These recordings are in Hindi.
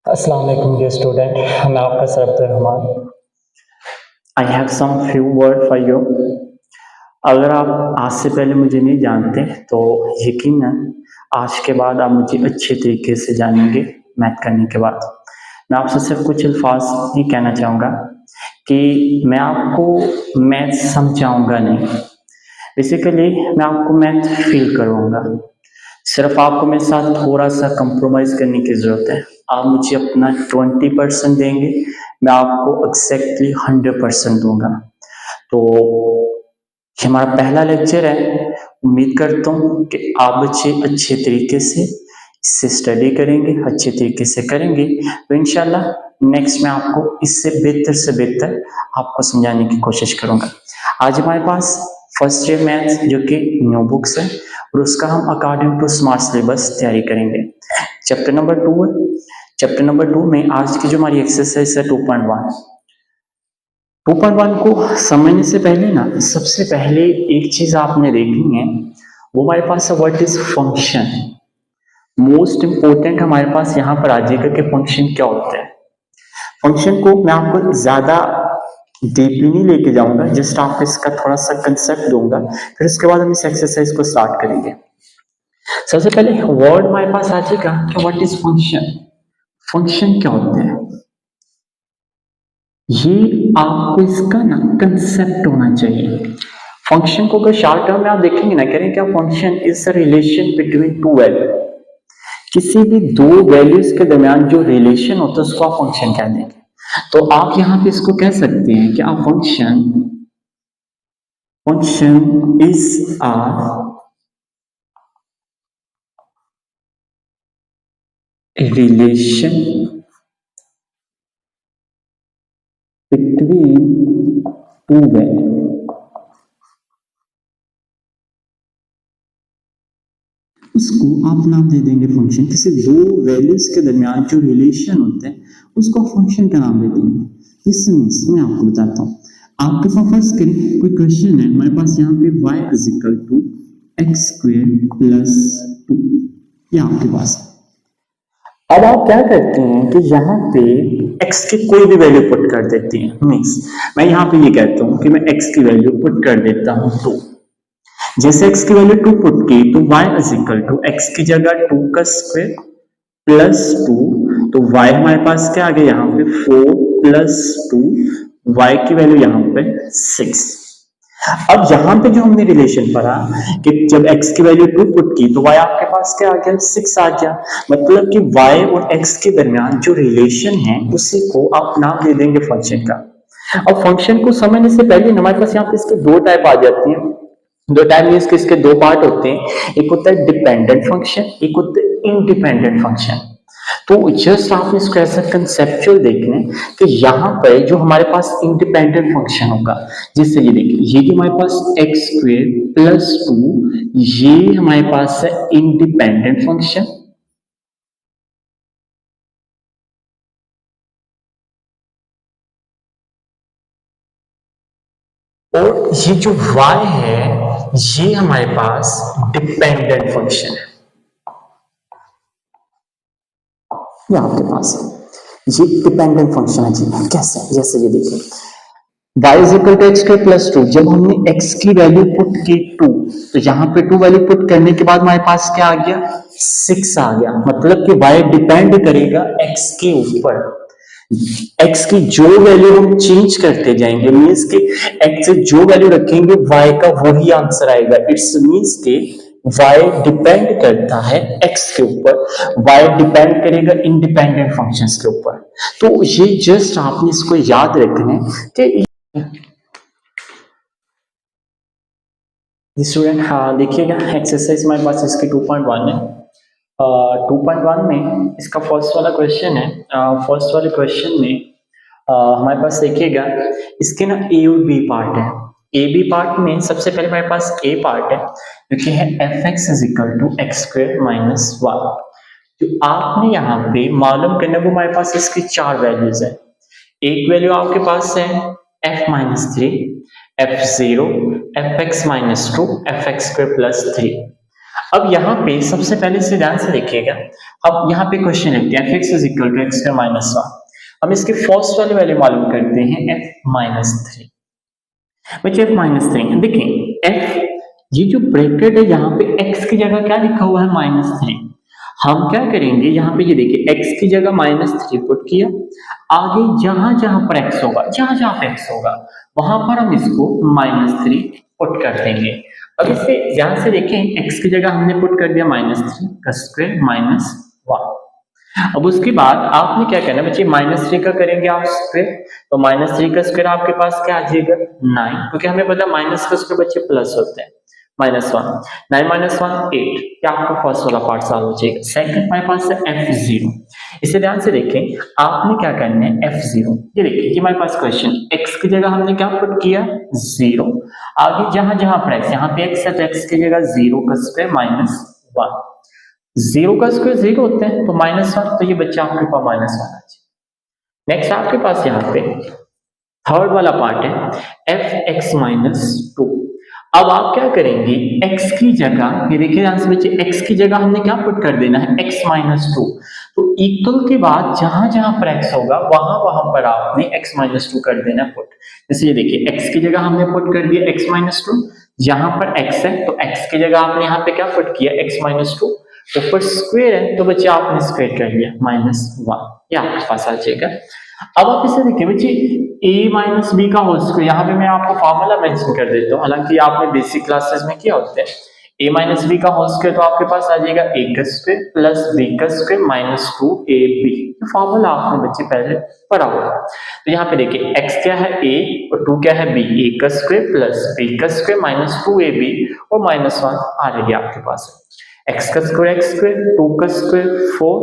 अस्सलाम वालेकुम डियर स्टूडेंट, मैं आपका sir Abdul Rahman. I have some few word for you. अगर आप आज से पहले मुझे नहीं जानते तो यकीनन आज के बाद आप मुझे अच्छे तरीके से जानेंगे। मैथ करने के बाद मैं आपसे सिर्फ कुछ अल्फाज ही कहना चाहूँगा कि मैं आपको मैथ समझाऊंगा नहीं, बेसिकली मैं आपको मैथ फील करवाऊंगा। सिर्फ आपको मेरे साथ थोड़ा सा कंप्रोमाइज करने की ज़रूरत है। आप मुझे अपना 20% देंगे, मैं आपको एग्जैक्टली 100% दूंगा। तो ये हमारा पहला लेक्चर है। उम्मीद करता हूँ कि आप बच्चे अच्छे तरीके से इससे स्टडी करेंगे, अच्छे तरीके से करेंगे तो इंशाल्लाह नेक्स्ट में आपको इससे बेहतर से बेहतर आपको समझाने की कोशिश करूँगा। आज हमारे पास फर्स्ट ईयर मैथ जो कि न्यू बुक्स है और उसका हम अकॉर्डिंग टू स्मार्ट सिलेबस तैयारी करेंगे। चैप्टर नंबर 2 है। चैप्टर नंबर 2 में आज की जो हमारी एक्सरसाइज है 2.1 को समझने से पहले ना सबसे पहले एक चीज आपने देखनी है, वो हमारे पास है what is function. Most important हमारे पास यहाँ पर आ जाएगा कि फंक्शन क्या होता है। फंक्शन को मैं आपको ज्यादा डीपली नहीं लेके जाऊंगा, जस्ट आपको इसका थोड़ा सा कंसेप्ट दूंगा, फिर उसके बाद हम इस एक्सरसाइज को स्टार्ट करेंगे। सबसे पहले वर्ड हमारे पास आ जाएगा कि व्हाट इज फंक्शन। फंक्शन क्या होता है, ये आपको इसका ना कंसेप्ट होना चाहिए। फंक्शन को अगर शॉर्ट टर्म में आप देखेंगे ना, कह रहे हैं क्या, function is the relation between two value. किसी भी दो वैल्यूज के दरमियान जो रिलेशन होता है उसको आप फंक्शन कह देंगे। तो आप यहां पे इसको कह सकते हैं कि आप function function is a relation between two value. उसको आप नाम दे देंगे फंक्शन। किसी दो वैल्यूज के दरमियान जो रिलेशन होता है उसको फंक्शन का नाम दे देंगे। इस मैं आपको बताता हूँ। आपके पास फर्स्ट करें कोई क्वेश्चन है हमारे पास, यहाँ पे y is equal to x square plus 2, ये आपके पास। अब आप क्या करते हैं कि यहाँ पे x की कोई भी वैल्यू पुट कर देती हैं। मीन्स मैं यहाँ पे ये कहता हूँ कि मैं x की वैल्यू पुट कर देता हूँ 2। जैसे x की वैल्यू 2 पुट की तो y is equal to x की जगह 2 का स्क्वायर प्लस 2, तो y हमारे पास क्या आ गया यहाँ पे 4 प्लस 2, y की वैल्यू यहाँ पे 6। अब यहाँ पे जो हमने रिलेशन पढ़ा कि जब x की वैल्यू 2 पुट की तो y आपके पास क्या आ गया 6 आ गया। मतलब कि y और x के दरमियान जो रिलेशन है उसी को आप नाम दे देंगे फंक्शन का। अब फंक्शन को समझने से पहले हमारे पास यहाँ पे इसके दो टाइप आ जाती हैं। दो टाइप मीन्स कि इसके दो पार्ट होते हैं, एक होता है डिपेंडेंट फंक्शन, एक होता है इंडिपेंडेंट फंक्शन। तो जस्ट आप इसको ऐसा कंसेप्चुअल देखना है कि यहाँ पर जो हमारे पास इंडिपेंडेंट फंक्शन होगा, जिससे ये देखिए ये जो हमारे पास एक्स स्क्वेयर प्लस 2, ये हमारे पास है इंडिपेंडेंट फंक्शन। और ये जो y है ये हमारे पास डिपेंडेंट फंक्शन है। ये आपके पास है, ये डिपेंडेंट फंक्शन है जी। कैसे, जैसे ये देखिए y is equal to x square plus 2, जब हमने x की वैल्यू पुट की 2, तो यहाँ पे 2 वैल्यू पुट करने के बाद हमारे पास क्या आ गया 6 आ गया। मतलब कि y डिपेंड करेगा x के ऊपर। x की जो वैल्यू हम चेंज करते जाएंगे, मीन्स कि x से जो वैल्यू रखेंगे y का वही आंसर आएगा। इट्स मीन्स के y डिपेंड करता है x के ऊपर, y डिपेंड करेगा इंडिपेंडेंट फंक्शंस के ऊपर। तो ये जस्ट आपने इसको याद रखना है कि स्टूडेंट, हाँ देखिएगा एक्सरसाइज हमारे पास इसकी 2.1 है। 2.1 में इसका फर्स्ट वाला क्वेश्चन है। फर्स्ट वाले क्वेश्चन में हमारे पास देखिएगा इसके ना ए और बी पार्ट है। ए बी पार्ट में सबसे पहले हमारे पास ए पार्ट है जो कि है F x is equal to x square minus 1। जो आपने यहाँ पे मालूम करना वो हमारे पास इसकी चार वैल्यूज है। एक वैल्यू आपके पास है F minus 3, F 0, F x minus 2, F x square plus 3। अब यहाँ पे सबसे पहले से ध्यान से देखिएगा, अब यहाँ पे क्वेश्चन लिखते हैं f(x = x² - 1). हम इसके फर्स्ट वाले वैल्यू मालूम करते हैं f-3। बच्चे f-3 देखिए f, ये जो ब्रैकेट है यहाँ पे x की जगह क्या लिखा हुआ है -3। हम क्या करेंगे यहाँ पे, ये देखिए x की जगह -3 पुट किया, आगे जहां जहां पर x होगा वहां पर हम इसको -3 पुट कर देंगे। अब इसे ध्यान से देखें, x की जगह हमने पुट कर दिया -3 का स्क्वायर -1। अब उसके बाद आपने क्या करना है बच्चे, -3 का करेंगे आप स्क्वायर, तो -3 का स्क्वायर आपके पास क्या आ जाएगा 9, क्योंकि हमें पता माइनस का स्क्वायर बच्चे प्लस होते हैं। -1 9 - 1 8, क्या आपका फर्स्ट वाला पार्ट सॉल्व हो जाएगा। सेकंड हमारे पास है f0। इसे ध्यान से देखें, आपने क्या करना है f0, ये देखिए ये हमारे पास क्वेश्चन, x की जगह हमने क्या पुट किया 0, आगे जहां जहां पर x, यहाँ पे x है तो x की जगह 0 का स्क्वायर -1, 0 का स्क्वायर 0 होते हैं तो -1, तो ये बच्चा आपके पास -1 आ जाए। नेक्स्ट आपके पास यहाँ पे थर्ड वाला पार्ट है f(x - 2)। अब आप क्या करेंगे, x की जगह, ये देखिए ध्यान से बच्चे, x की जगह हमने क्या पुट कर देना है x-2, तो इक्वल के बाद जहां जहां पर x होगा वहां वहां पर आपने x-2 कर देना पुट। जैसे ये देखिए x की जगह हमने पुट कर दिया x-2, जहां पर x है तो x की जगह आपने यहाँ पे क्या पुट किया x-2, ऊपर स्क्वायर है तो बच्चे आपने स्क्वायर कर लिया -1, ये आपके पास आ जाएगा। अब आप इसे देखिए बच्चे, a - b का होल स्क्वायर, यहाँ पे मैं आपको फॉर्मूला मेंशन कर देता हूँ, हालांकि आपने बेसिक क्लासेस में किया होता है। a - b का होल स्क्वायर तो आपके पास आ जाएगा a का स्क्वायर प्लस b का स्क्वायर -2ab, फॉर्मूला आपने बच्चे पहले पढ़ा होगा। तो यहाँ पे देखिए x क्या है a और 2 क्या है b, a का स्क्वायर प्लस b का स्क्वायर -2ab और -1 आ रही है आपके पास। x का स्क्वायर x स्क्वायर, 2 का स्क्वायर 4,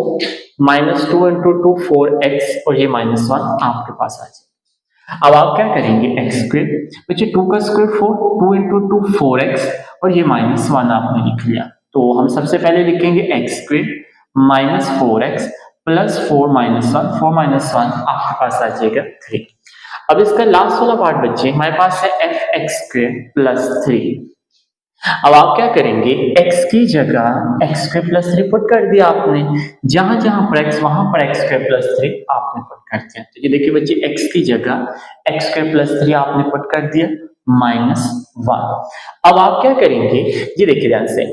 -2 × 2 4x और ये -1 आपके पास आ जाए। अब आप क्या करेंगे, x स्क्वायर बच्चे 2 का स्क्वायर 4, 2 × 2 4x और ये -1 आपने लिख लिया। तो हम सबसे पहले लिखेंगे x स्क्वायर -4x प्लस 4 -1, 4 -1 आपके पास आ जाएगा 3। अब इसका लास्ट वाला पार्ट बच्चे हमारे पास है f(x² + 3)। अब आप क्या करेंगे, x की जगह x² + 3 पुट कर दिया आपने, जहां जहां पर x वहां पर x² + 3 आपने पुट कर दिया। तो ये देखिए बच्चे, x की जगह x² + 3 आपने पुट कर दिया -1। अब आप क्या करेंगे, ये देखिए ध्यान से,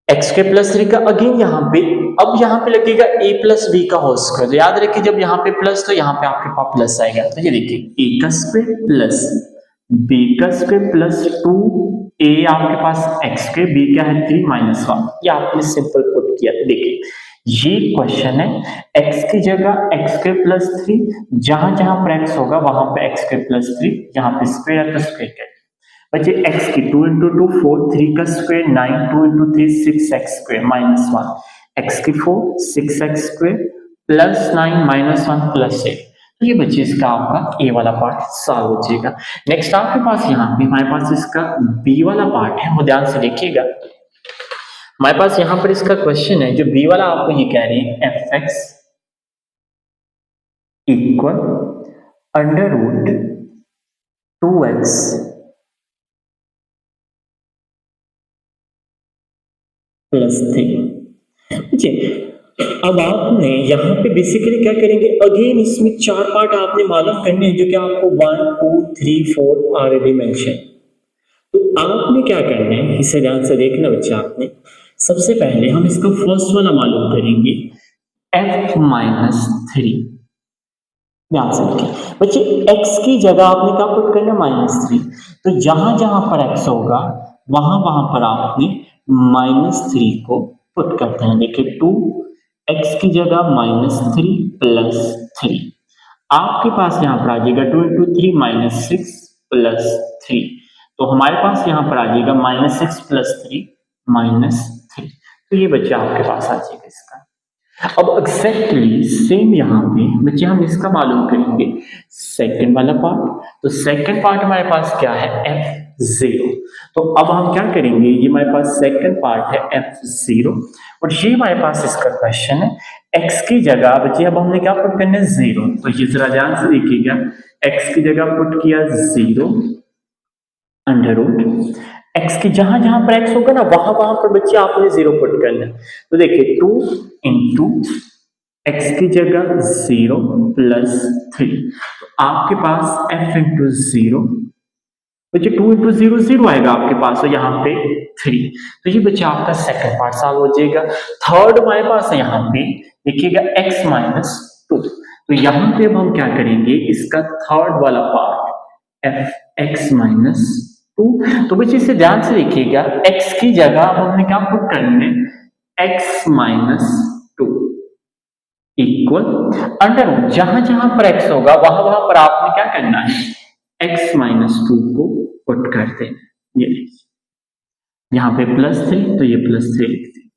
x² + 3 का अगेन यहाँ पे, अब यहाँ पे लगेगा a + b का होल स्क्वायर। तो याद रखिए जब यहाँ पे प्लस तो यहाँ पे आपके पास प्लस आएगा। तो ये देखिए a का स्क्वायर प्लस b का स्क्वायर प्लस 2a आपके पास x के, b क्या है 3 -1, ये आपने सिंपल पुट किया। देखिए ये क्वेश्चन है, x की जगह x² + 3, जहां जहां पर x होगा वहां पे x² + 3, यहाँ पे स्क्वायर है तो स्क्वायर कर बच्चे, x की 2 × 2 4, 3 का स्क्वायर 9, 2 × 3 6x² -1, x की 4 6x² प्लस 9 -1 प्लस 8। तो ये बच्चे इसका आपका a वाला पार्ट सॉल्व हो जाएगा। नेक्स्ट आपके पास यहाँ पे हमारे पास इसका b वाला पार्ट है, वो ध्यान से देखिएगा। हमारे पास यहाँ पर इसका क्वेश्चन है, जो b वाला आपको ये कह रही है f(x) = √2x + 3। अब आपने यहाँ पे बेसिकली क्या करेंगे, अगेन इसमें 4 पार्ट आपने मालूम करने हैं, जो कि आपको 1 2 3 4 ऑलरेडी मेंशन। तो आपने क्या करना है, इसे ध्यान से देखना बच्चा। आपने सबसे पहले हम इसका फर्स्ट वाला मालूम करेंगे, f-3। ध्यान से देखिए बच्चे, x की जगह आपने क्या पुट करना -3, तो जहां जहां पर x होगा वहां वहां पर आपने -3 को पुट करते हैं। देखिए 2x की जगह -3 प्लस 3, आपके पास यहाँ पर आ जाएगा 2 × 3 -6 प्लस 3, तो हमारे पास यहाँ पर आ जाएगा -6 प्लस 3 -3। तो ये बच्चे आपके पास आ जाएगा इसका। अब एग्जैक्टली सेम यहाँ पे बच्चे हम इसका मालूम करेंगे सेकंड वाला पार्ट। तो सेकंड पार्ट हमारे पास क्या है, f0। तो अब हम क्या करेंगे, ये हमारे पास सेकंड पार्ट है f0 और ये हमारे पास इसका क्वेश्चन है, x की जगह बच्चे अब हमने क्या पुट करना है 0। तो ये जरा ध्यान से देखिएगा, x की जगह पुट किया 0 √, एक्स की जहां जहां पर एक्स होगा ना वहां वहां पर बच्चे आपने 0 पुट करना है। तो देखिए 2 इंटू एक्स की जगह 0 प्लस 3, तो आपके पास f इंटू 0, बच्चे 2 इंटू 0 0 आएगा आपके पास, तो यहाँ पे 3, तो ये बच्चे आपका सेकंड पार्ट सॉल्व हो जाएगा। थर्ड हमारे पास है यहाँ पे देखिएगा x माइनस 2, तो यहाँ पे अब हम क्या करेंगे, इसका थर्ड वाला पार्ट f x माइनस 2, तो बच्चे इसे ध्यान से देखिएगा, x की जगह अब हमने क्या पुट करने, x माइनस 2 इक्वल अंडर जहां जहां पर x होगा वहां वहां पर आपने क्या करना है, x माइनस 2 को पुट कर देना। ये यहाँ पे +3, तो ये +3 लिखते हैं।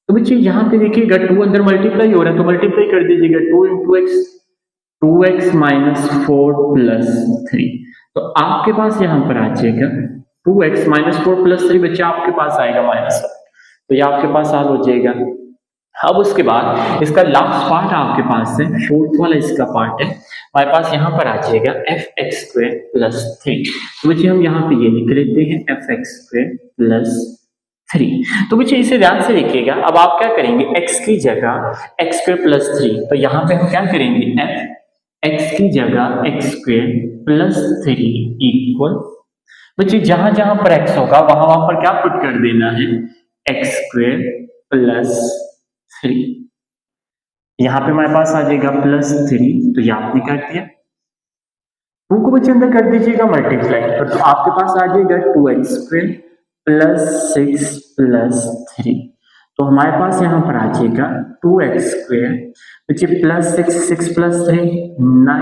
तो बच्चे यहाँ पे देखिएगा 2 अंदर मल्टीप्लाई हो रहा है, तो मल्टीप्लाई कर दीजिएगा, 2 into x, 2x minus 4 plus 3, तो आपके पास यहाँ पर आ जाएगा 2x माइनस 4 प्लस 3, बच्चे आपके पास आएगा -1, तो ये आपके पास सॉल्व हो जाएगा। अब उसके बाद इसका लास्ट पार्ट आपके पास है, फोर्थ वाला इसका पार्ट है हमारे पास, यहाँ पर आ जाएगा f(x)² प्लस 3, तो बच्चे हम यहाँ पे ये लिख लेते हैं f(x)² प्लस 3, तो बच्चे इसे ध्यान से देखिएगा। अब आप क्या करेंगे, x की जगह x² प्लस 3, तो यहाँ पे हम क्या करेंगे, f(x) की जगह x² प्लस 3 इक्वल, बच्चे जहां जहां पर x होगा वहां वहां पर क्या पुट कर देना है, x² प्लस 3, यहाँ पे हमारे पास आ जाएगा +3, तो ये आपने कर दिया, 2 को बच्चे अंदर कर दीजिएगा मल्टीप्लाई, तो आपके पास आ जाएगा 2x² प्लस 6 प्लस 3, तो हमारे पास यहाँ पर आ जाएगा 2x² बच्चे प्लस 6 प्लस 3 9,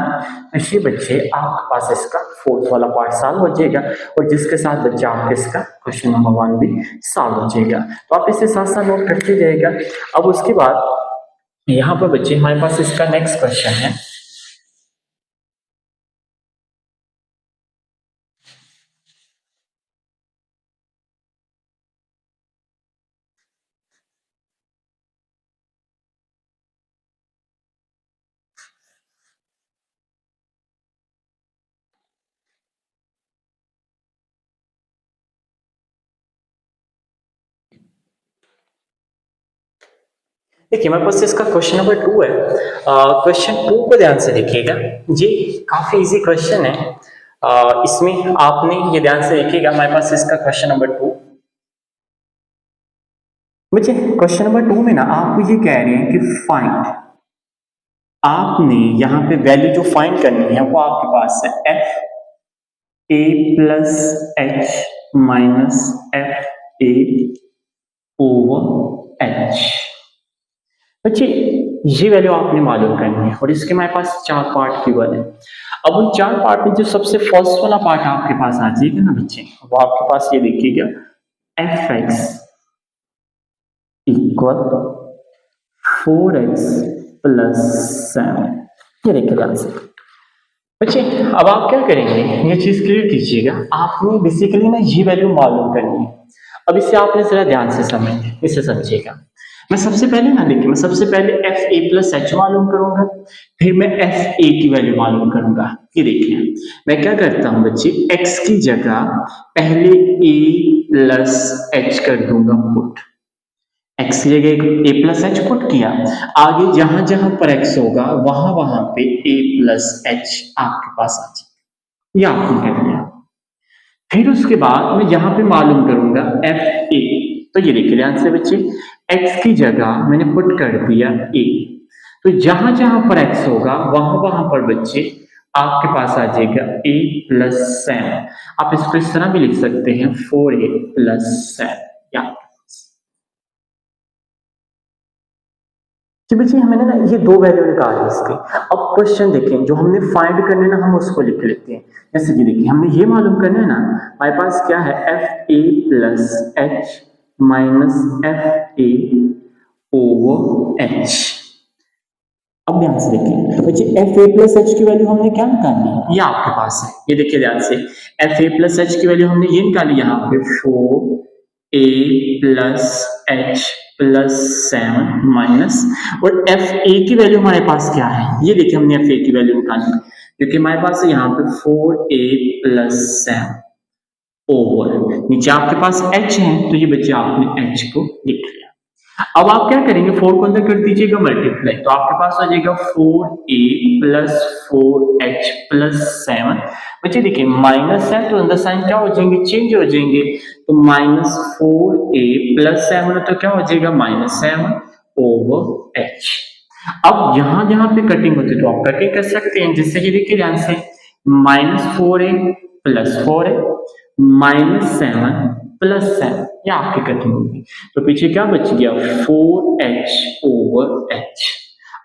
इसी बच्चे आपके पास इसका फोर्थ वाला पार्ट सॉल्व हो जाएगा, और जिसके साथ बच्चे आपके इसका क्वेश्चन नंबर 1 भी सॉल्व हो जाएगा। तो आप इसे साथ साथ नोट करते जाएगा। अब उसके बाद यहाँ पर बच्चे हमारे पास इसका नेक्स्ट क्वेश्चन है, देखिए हमारे पास इसका क्वेश्चन नंबर 2 है। क्वेश्चन 2 को ध्यान से देखिएगा, ये काफी इजी क्वेश्चन है। इसमें आपने ये ध्यान से देखिएगा, हमारे पास इसका क्वेश्चन नंबर 2, बच्चे क्वेश्चन नंबर 2 में ना आपको ये कह रहे हैं कि फाइंड, आपने यहाँ पे वैल्यू जो फाइंड करनी है वो आपके पास है f(a plus h minus f(a over h), बच्चे ये वैल्यू आपने मालूम करनी है, और इसके हमारे पास 4 पार्ट की वैल्यू है। अब उन 4 पार्ट में जो सबसे फर्स्ट वाला पार्ट आपके पास आ जाएगा ना बच्चे, वो आपके पास ये देखिएगा f(x) इक्वल 4x प्लस 7, ये देखिए ध्यान से बच्चे। अब आप क्या करेंगे, ये चीज क्लियर कीजिएगा, आपने बेसिकली ना ये वैल्यू मालूम करनी है। अब इसे आपने जरा ध्यान से समझिए, इसे समझिएगा। मैं सबसे पहले ना देखिए, मैं सबसे पहले f(a प्लस h) मालूम करूंगा, फिर मैं f(a) की वैल्यू मालूम करूंगा। ये देखिए मैं क्या करता हूं बच्चे, x की जगह पहले a प्लस h कर दूंगा पुट, x की जगह a प्लस h पुट किया, आगे जहां जहां पर x होगा वहां वहां पे a प्लस h आपके पास आ जाएगा, ये आपने कर लिया। फिर उसके बाद मैं यहाँ पे मालूम करूंगा fa, तो ये देखिए ध्यान से बच्चे, x की जगह मैंने पुट कर दिया a, तो जहां जहां पर x होगा वहां वहां पर बच्चे आपके पास आ जाएगा a प्लस 7, आप इसको इस तरह भी लिख सकते हैं 4a प्लस 7, या कि बच्चे हमें ना ये 2 वैल्यू निकाली इसके। अब क्वेश्चन देखें, जो हमने फाइंड करने ना हम उसको लिख लेते हैं। जैसे कि देखिए हमने ये मालूम करना है ना, हमारे पास क्या है fa plus h minus fa over h। अब ध्यान से देखिए बच्चे, fa प्लस h की वैल्यू हमने क्या निकाली है, ये आपके पास है, ये देखिए ध्यान से, fa प्लस h की वैल्यू हमने ये निकाली यहाँ पे 4a plus h plus 7 minus, और fa की वैल्यू हमारे पास क्या है, ये देखिए हमने fa की वैल्यू निकाली, क्योंकि हमारे पास यहाँ पे 4a प्लस 7, ओवर, नीचे आपके पास h है तो ये बच्चे आपने h को लिख लिया। अब आप क्या करेंगे, 4 को अंदर कर दीजिएगा मल्टीप्लाई, तो आपके पास आ जाएगा 4a प्लस 4h प्लस 7। बच्चे देखिए माइनस है तो अंदर साइन क्या हो जाएंगे, चेंज हो जाएंगे, तो माइनस 4a प्लस 7 तो क्या हो जाएगा -7 ओवर h। अब यहां जहां पे कटिंग होती है तो आप कटिंग कर सकते हैं, जिससे कि देखिए ध्यान से -4a प्लस 4a -7 प्लस 7, ये आपकी कटिंग होगी, तो पीछे क्या बच गया 4h ओवर h।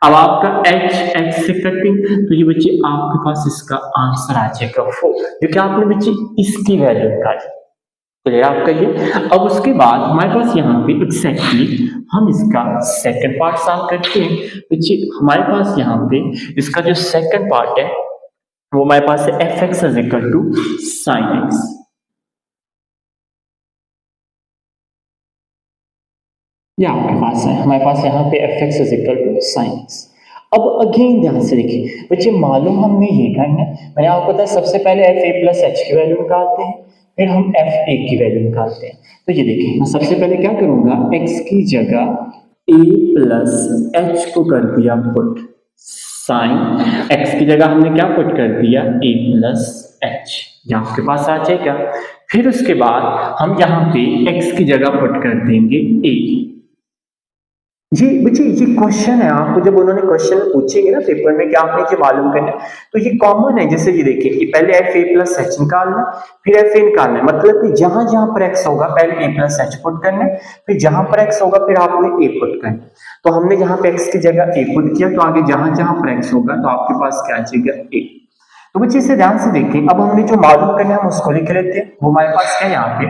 अब आपका h से कटिंग, तो ये बच्चे आपके पास इसका आंसर आ जाएगा 4, क्योंकि आपने बच्चे इसकी वैल्यू निकाली। क्लियर आपका ये। अब उसके बाद हमारे पास यहाँ पे एग्जैक्टली हम इसका सेकंड पार्ट सॉल्व करते हैं। बच्चे हमारे पास यहाँ पे इसका जो सेकंड पार्ट है वो हमारे पास है fx is equal to sin x। ये आपके पास है, हमारे पास यहाँ पे fx is equal to sin x। अब अगेन ध्यान से देखिए बच्चे, मालूम हमने ये करना है, मैंने आपको बताया सबसे पहले fa प्लस h की वैल्यू निकालते हैं, फिर हम fa की वैल्यू निकालते हैं। तो ये देखिए मैं सबसे पहले क्या करूंगा, x की जगह a प्लस h को कर दिया पुट, साइन x की जगह हमने क्या पुट कर दिया a प्लस h, ये आपके पास आ जाएगा। फिर उसके बाद हम यहाँ पे x की जगह पुट कर देंगे a। ये बच्चे ये क्वेश्चन है, आपको जब उन्होंने क्वेश्चन पूछेंगे ना पेपर में कि आपने ये मालूम करना है, तो ये कॉमन है। जैसे ये देखिए कि पहले fa प्लस h निकालना, फिर fa निकालना है, मतलब कि जहां जहां पर x होगा पहले a प्लस h पुट करना है, फिर जहां पर x होगा फिर आपने a पुट करना है। तो हमने जहां पे x की जगह a पुट किया, तो आगे जहां जहां पर x होगा तो आपके पास क्या आ जाएगा a। तो बच्चे इसे ध्यान से देखें, अब हमने जो मालूम करना है हम उसको लिख लेते हैं। वो हमारे पास क्या है यहाँ पे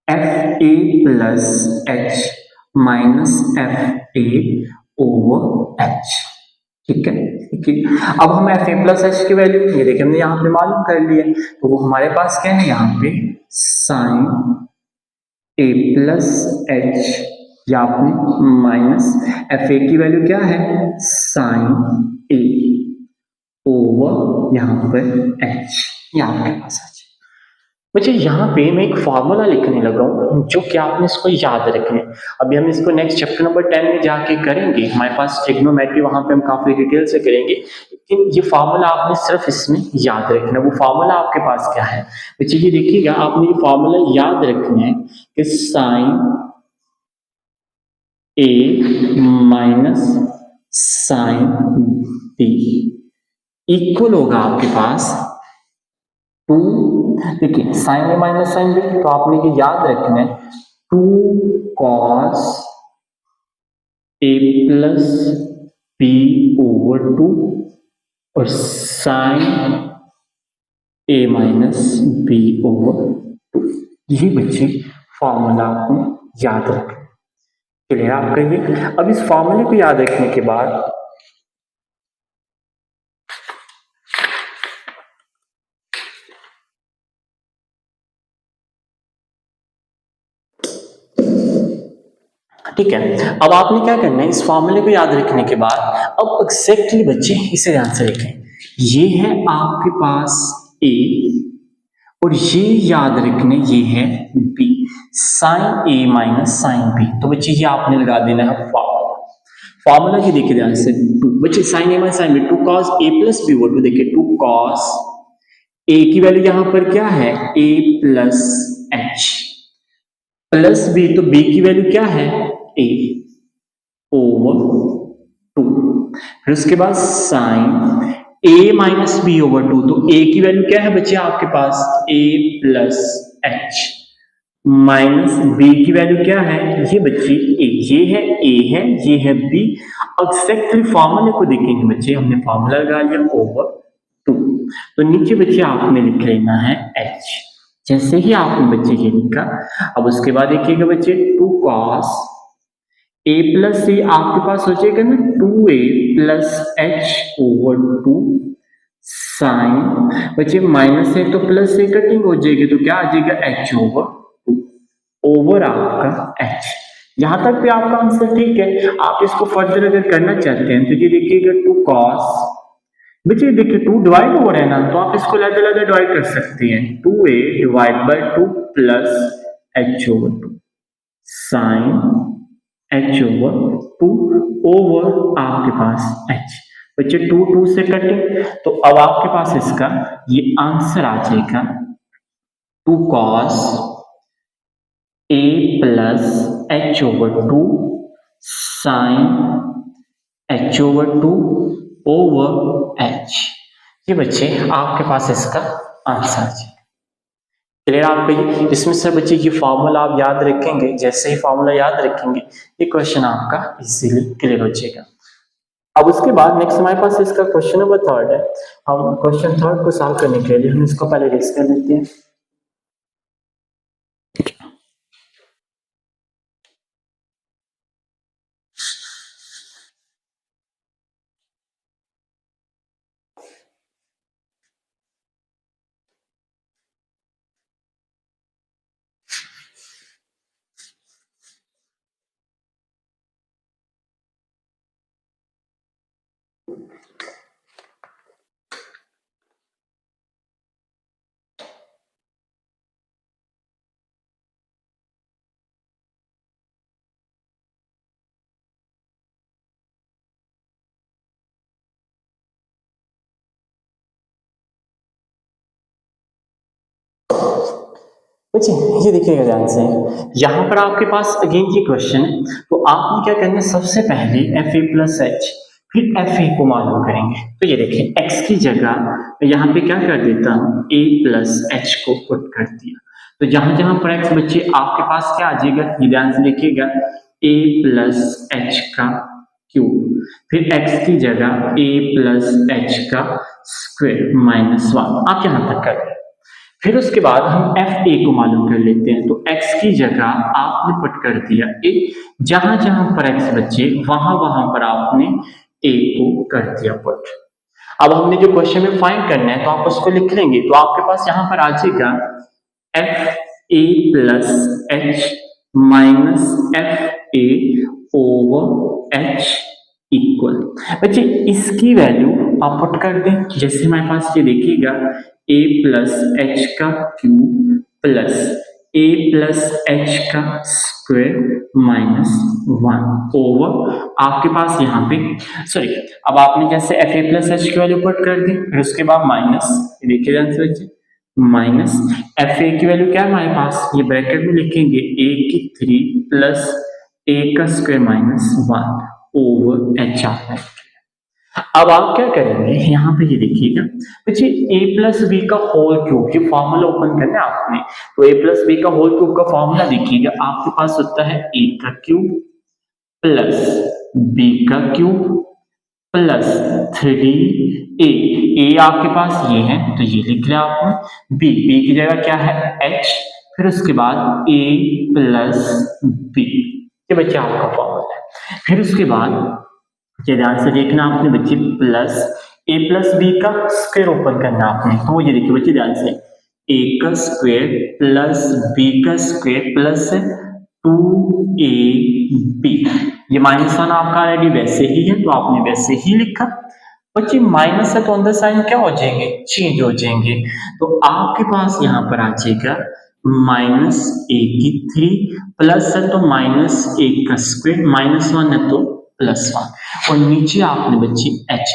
fa plus h minus fa over h, ठीक है। अब हम fa प्लस h की वैल्यू ये देखिए हमने यहाँ पे मालूम कर लिया, तो वो हमारे पास क्या है यहाँ पे साइन a प्लस h, या आपने माइनस fa की वैल्यू क्या है साइन a ओवर यहाँ पर h, ये आपके पास आ जाए। मुझे यहाँ पे मैं एक फार्मूला लिखने लगा हूँ जो कि आपने इसको याद रखना है। अभी हम इसको नेक्स्ट चैप्टर नंबर 10 में जाके करेंगे, हमारे पास ट्रिग्नोमेट्री वहां पे हम काफी डिटेल से करेंगे, लेकिन ये फार्मूला आपने सिर्फ इसमें याद रखना है। वो फार्मूला आपके पास क्या है बच्चे, ये देखिएगा आपने ये फार्मूला याद रखना है कि साइन ए माइनस साइन बी इक्वल होगा आपके पास 2, देखिए साइन ए माइनस साइन बी, तो आपने ये याद रखना है 2 cos A plus B over 2 और साइन ए माइनस बी ओवर 2। ये बच्चे फॉर्मूला आपको याद रखना। क्लियर आपका ये। अब इस फॉर्मूले को याद रखने के बाद ठीक है, अब आपने क्या करना है, इस फॉर्मूले को याद रखने के बाद अब एग्जैक्टली बच्चे इसे ध्यान से लिखें। ये है आपके पास a और ये याद रखने ये है b, sine a minus sine b। तो बच्चे ये आपने लगा देना है फॉर्मूला। फॉर्मूला ये देखिए ध्यान से, 2 बच्चे sine a minus sine b, 2 cos a plus b over 2। देखिए 2 cos a की वैल्यू यहां पर क्या है a plus h plus b, तो b की वैल्यू क्या है a ओवर 2। फिर उसके बाद sine a minus B over 2, तो a की वैल्यू क्या है बच्चे आपके पास a plus h minus b की वैल्यू क्या है ये बच्चे a, ये है a है ये है b। एग्जैक्टली फॉर्मूले को देखेंगे बच्चे, हमने फॉर्मूला लगा लिया ओवर 2, तो नीचे बच्चे आपने लिख लेना है h। जैसे ही आपने बच्चे ये लिखा, अब उसके बाद देखिएगा बच्चे 2 cos a प्लस ए आपके पास हो जाएगा ना 2a plus h over 2 sine बच्चे माइनस है तो प्लस से कटिंग हो जाएगी, तो क्या आ जाएगा h ओवर 2 ओवर आपका h। यहां तक भी आपका आंसर ठीक है। आप इसको फर्दर अगर करना चाहते हैं तो ये देखिएगा 2 cos बच्चे देखिए 2 डिवाइड हो रहा है ना, तो आप इसको अलग-अलग डिवाइड कर सकते हैं। 2a divide by 2 plus h over 2 sine h over 2 over आपके पास h। बच्चे 2 से कटे, तो अब आपके पास इसका ये आंसर आ जाएगा 2 cos a plus h over 2 sine h over 2 over h। ये बच्चे आपके पास इसका आंसर है। क्लियर आपको ये? इसमें से बच्चे ये फार्मूला आप याद रखेंगे, जैसे ही फार्मूला याद रखेंगे ये क्वेश्चन आपका इजीली क्लियर हो जाएगा। अब उसके बाद नेक्स्ट हमारे पास इसका क्वेश्चन नंबर 3 है। हम क्वेश्चन 3 को सॉल्व करने के लिए हम इसको पहले रेस कर लेते हैं। बच्चे ये देखिएगा ध्यान से, यहाँ पर आपके पास अगेन ये क्वेश्चन है, तो आपने क्या करना है, सबसे पहले एफ ए प्लस एच फिर एफ ए को मालूम करेंगे। तो ये देखिए x की जगह यहाँ पे क्या कर देता हूँ, a प्लस एच को पुट कर दिया। तो जहां जहां पर x बच्चे आपके पास क्या आ जाएगा, ये ध्यान से देखिएगा, a प्लस एच का क्यूब, फिर x की जगह a प्लस एच का स्क्वायर माइनस 1। आप यहाँ तक कर, फिर उसके बाद हम एफ ए को मालूम कर लेते हैं। तो x की जगह आपने पुट कर दिया a, जहां जहां पर x बचे वहां वहां पर आपने a को कर दिया पुट। अब हमने जो क्वेश्चन में फाइंड करना है तो आप उसको लिख लेंगे, तो आपके पास यहां पर आ जाएगा F A plus H minus F A over H equal. बच्चे इसकी वैल्यू आप पुट कर दें, जैसे हमारे पास ये देखिएगा a प्लस एच का cube plus a plus H का स्क्वायर माइनस 1 ओवर आपके पास यहाँ पे सॉरी, अब आपने जैसे एफ ए प्लस एच की वैल्यू पुट कर दी, फिर उसके बाद माइनस, देखिए आंसर बच्चे माइनस एफ ए की वैल्यू क्या है हमारे पास, ये ब्रैकेट में लिखेंगे a की 3 प्लस a का स्क्वायर माइनस 1 ओवर एच आता है। अब आप क्या करेंगे, यहाँ पे ये देखिएगा बच्चे a प्लस बी का होल क्यूब, ये फॉर्मूला ओपन करना है आपने। तो a प्लस बी का होल क्यूब का फॉर्मूला देखिएगा, आपके पास होता है a का क्यूब प्लस b का क्यूब प्लस 3a। a आपके पास ये है तो ये लिख लिया आपने, b की जगह क्या है h, फिर उसके बाद a प्लस b, ये बच्चे आपका फॉर्मूला है। फिर उसके बाद ये ध्यान से देखना आपने बच्चे, प्लस a प्लस बी का स्क्वायर ओपन करना आपने। तो ये देखिए बच्चे ध्यान से, a का स्क्वायर प्लस b का स्क्वायर प्लस 2ab, ये माइनस 1 आपका ऑलरेडी वैसे ही है तो आपने वैसे ही लिखा। बच्चे माइनस है तो अंदर साइन क्या हो जाएंगे, चेंज हो जाएंगे। तो आपके पास यहाँ पर आ जाएगा माइनस a की 3 प्लस है तो माइनस a का स्क्वायर, माइनस 1 है तो प्लस 1, और नीचे आपने बच्चे h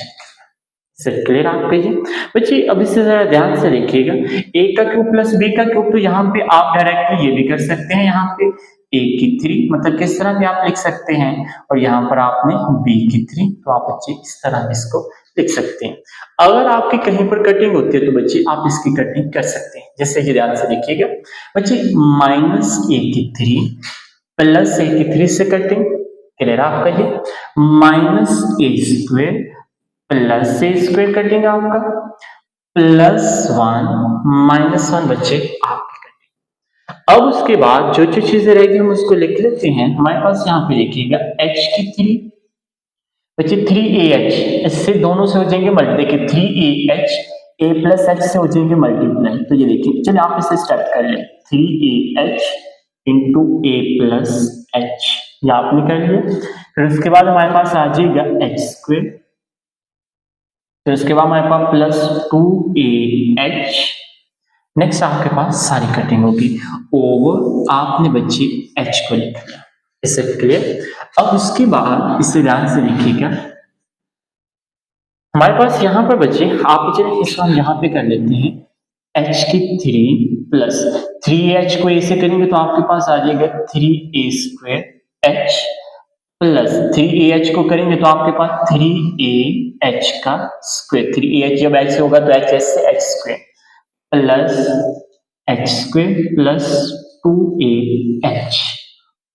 से क्लियर आपके ये बच्चे। अब इससे जरा ध्यान से देखिएगा, a का क्यूब प्लस b का क्यूब, तो यहाँ पे आप डायरेक्टली ये भी कर सकते हैं, यहाँ पे a की 3 मतलब किस तरह भी आप लिख सकते हैं, और यहाँ पर आपने b की 3, तो आप बच्चे इस तरह इसको लिख सकते हैं। अगर आपकी कहीं पर कटिंग होती है तो बच्चे आप इसकी कटिंग कर सकते हैं, जैसे कि ध्यान से देखिएगा बच्चे, माइनस a की 3 प्लस a की 3 से कटिंग क्लियर आपका, ये minus a square plus a square कटेंगे आपका प्लस 1 माइनस 1 बच्चे आपकी कटेंगे। अब उसके बाद जो जो चीजें रहेगी हम उसको लिख लेते हैं। हमारे पास यहाँ पे देखिएगा h की 3 बच्चे 3ah, इससे दोनों से हो जाएंगे मल्टी, देखिए 3ah a प्लस h से हो जाएंगे मल्टीप्लाई। तो ये देखिए चलिए आप इसे स्टार्ट कर लें, 3ah into a plus h, ये आपने कर लिया। फिर उसके बाद हमारे पास आ जाएगा h स्क्वायर फिर उसके बाद हमारे पास प्लस 2AH, नेक्स्ट आपके पास सारी कटिंग होगी ओवर, आपने बच्चे H को लिख लिया, इससे क्लियर। अब उसके बाद इसे ध्यान से लिखिएगा, हमारे पास यहाँ पर बच्चे आप चलिए इसको हम यहाँ पे कर लेते हैं h की 3 प्लस 3h को a से करेंगे तो आपके पास आ जाएगा 3a² h प्लस 3ah को करेंगे तो आपके पास 3ah का स्क्वायर, 3ah जब h से होगा तो h से h² plus h² plus 2ah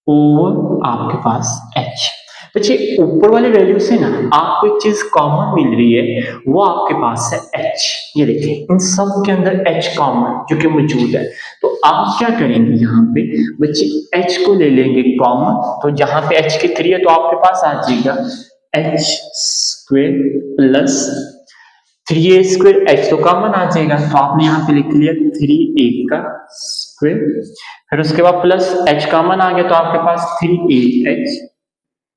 over आपके पास h। बच्चे ऊपर वाले वैल्यू से ना आपको एक चीज कॉमन मिल रही है, वो आपके पास है h। ये देखिए इन सब के अंदर h कॉमन जो कि मौजूद है, तो आप क्या करेंगे यहाँ पे बच्चे h को ले लेंगे कॉमन, तो जहां पे h की 3 है तो आपके पास आ जाएगा h² प्लस 3a² h तो कॉमन आ जाएगा, तो आपने यहाँ पे लिख लिया 3a का स्क्वायर, फिर उसके बाद प्लस h कॉमन आ गया तो आपके पास 3ah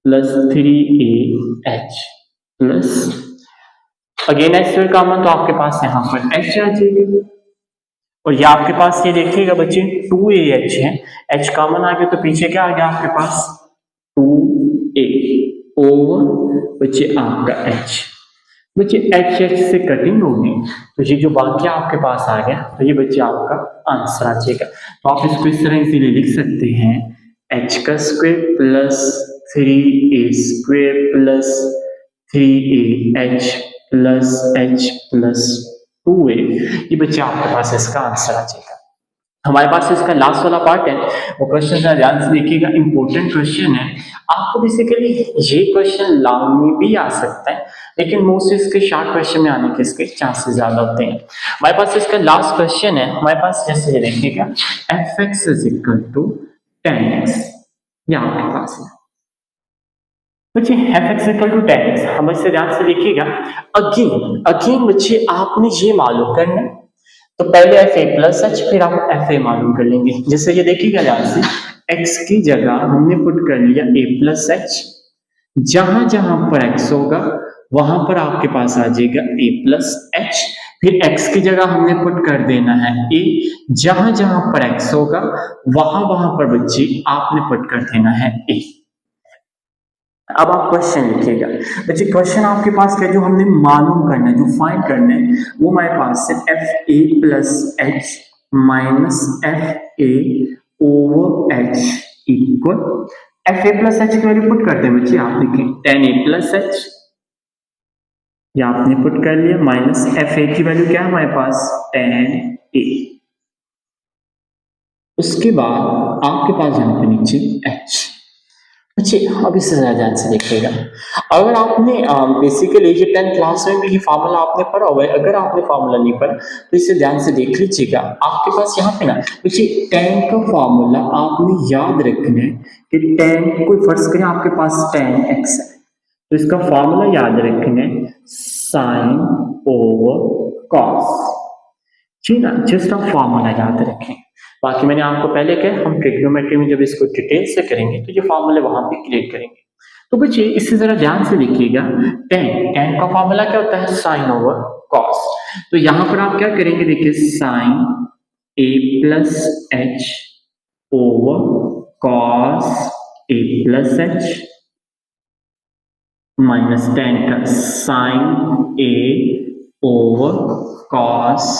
plus 3ah plus again h square common तो आपके पास यहाँ पर h आ जाएगा, और ये आपके पास ये देखिएगा बच्चे 2ah है, h कॉमन आ गया तो पीछे क्या आ गया आपके पास 2a ओवर बच्चे आपका h। बच्चे h से कटिंग होगी तो ये जो बाकी आपके पास आ गया तो ये बच्चे आपका आंसर आ जाएगा। तो आप इसको इस तरह इजीली लिख सकते हैं h का square plus 3a² plus 3ah plus h plus 2a, ये बच्चे आपके पास इसका आंसर आ जाएगा। हमारे पास इसका लास्ट वाला पार्ट है, वो क्वेश्चन जरा ध्यान से देखिएगा, इंपॉर्टेंट क्वेश्चन है। आपको बेसिकली ये क्वेश्चन लॉन्ग में भी आ सकता है, लेकिन मोस्ट इसके शॉर्ट क्वेश्चन में आने के इसके चांसेस ज्यादा होते हैं। हमारे पास इसका लास्ट क्वेश्चन है, हमारे पास जैसे ये देखिएगा fx is equal to 10x, ये आपके पास है बच्चे fx इक्वल टू 10x। हम इसे ध्यान से देखिएगा, अगेन बच्चे आपने ये मालूम करना है, तो पहले fa प्लस h फिर आप fa मालूम कर लेंगे। जैसे ये देखिएगा ध्यान से, x की जगह हमने पुट कर लिया a प्लस h, जहां जहां पर x होगा वहां पर आपके पास आ जाएगा a प्लस h, फिर x की जगह हमने पुट कर देना है a, जहां जहां पर x होगा वहां वहां पर बच्चे आपने पुट कर देना है a। अब आप क्वेश्चन लिखिएगा बच्चे, क्वेश्चन आपके पास क्या जो हमने मालूम करना है, जो फाइंड करना है, वो हमारे पास है fa plus h minus fa over h equal fa plus h की वैल्यू पुट करते हैं बच्चे, आप देखिए 10a प्लस h, ये आपने पुट कर लिया, माइनस fa की वैल्यू क्या है हमारे पास 10a, उसके बाद आपके पास यहाँ पे नीचे h। अच्छी, अब इससे ज़रा ध्यान से देखिएगा, अगर आपने बेसिकली ये 10th क्लास में भी ये फार्मूला आपने पढ़ा हुआ है, अगर आपने फार्मूला नहीं पढ़ा तो इसे ध्यान से देख लीजिएगा। आपके पास यहाँ पे ना देखिए 10 का फार्मूला आपने याद रखना है कि 10 कोई फर्ज करें आपके पास 10x है, तो इसका फार्मूला याद रखना है साइन ओवर कॉस, ठीक ना, जस्ट आप फार्मूला याद रखें। बाकी मैंने आपको पहले कहा हम ट्रिग्नोमेट्री में जब इसको डिटेल से करेंगे तो ये फार्मूले वहां पे क्रिएट करेंगे। तो बच्चे इससे जरा ध्यान से देखिएगा, tan का फार्मूला क्या होता है साइन ओवर कॉस, तो यहां पर आप क्या करेंगे देखिए sine a plus h over cos a plus h minus tan का sine a over cos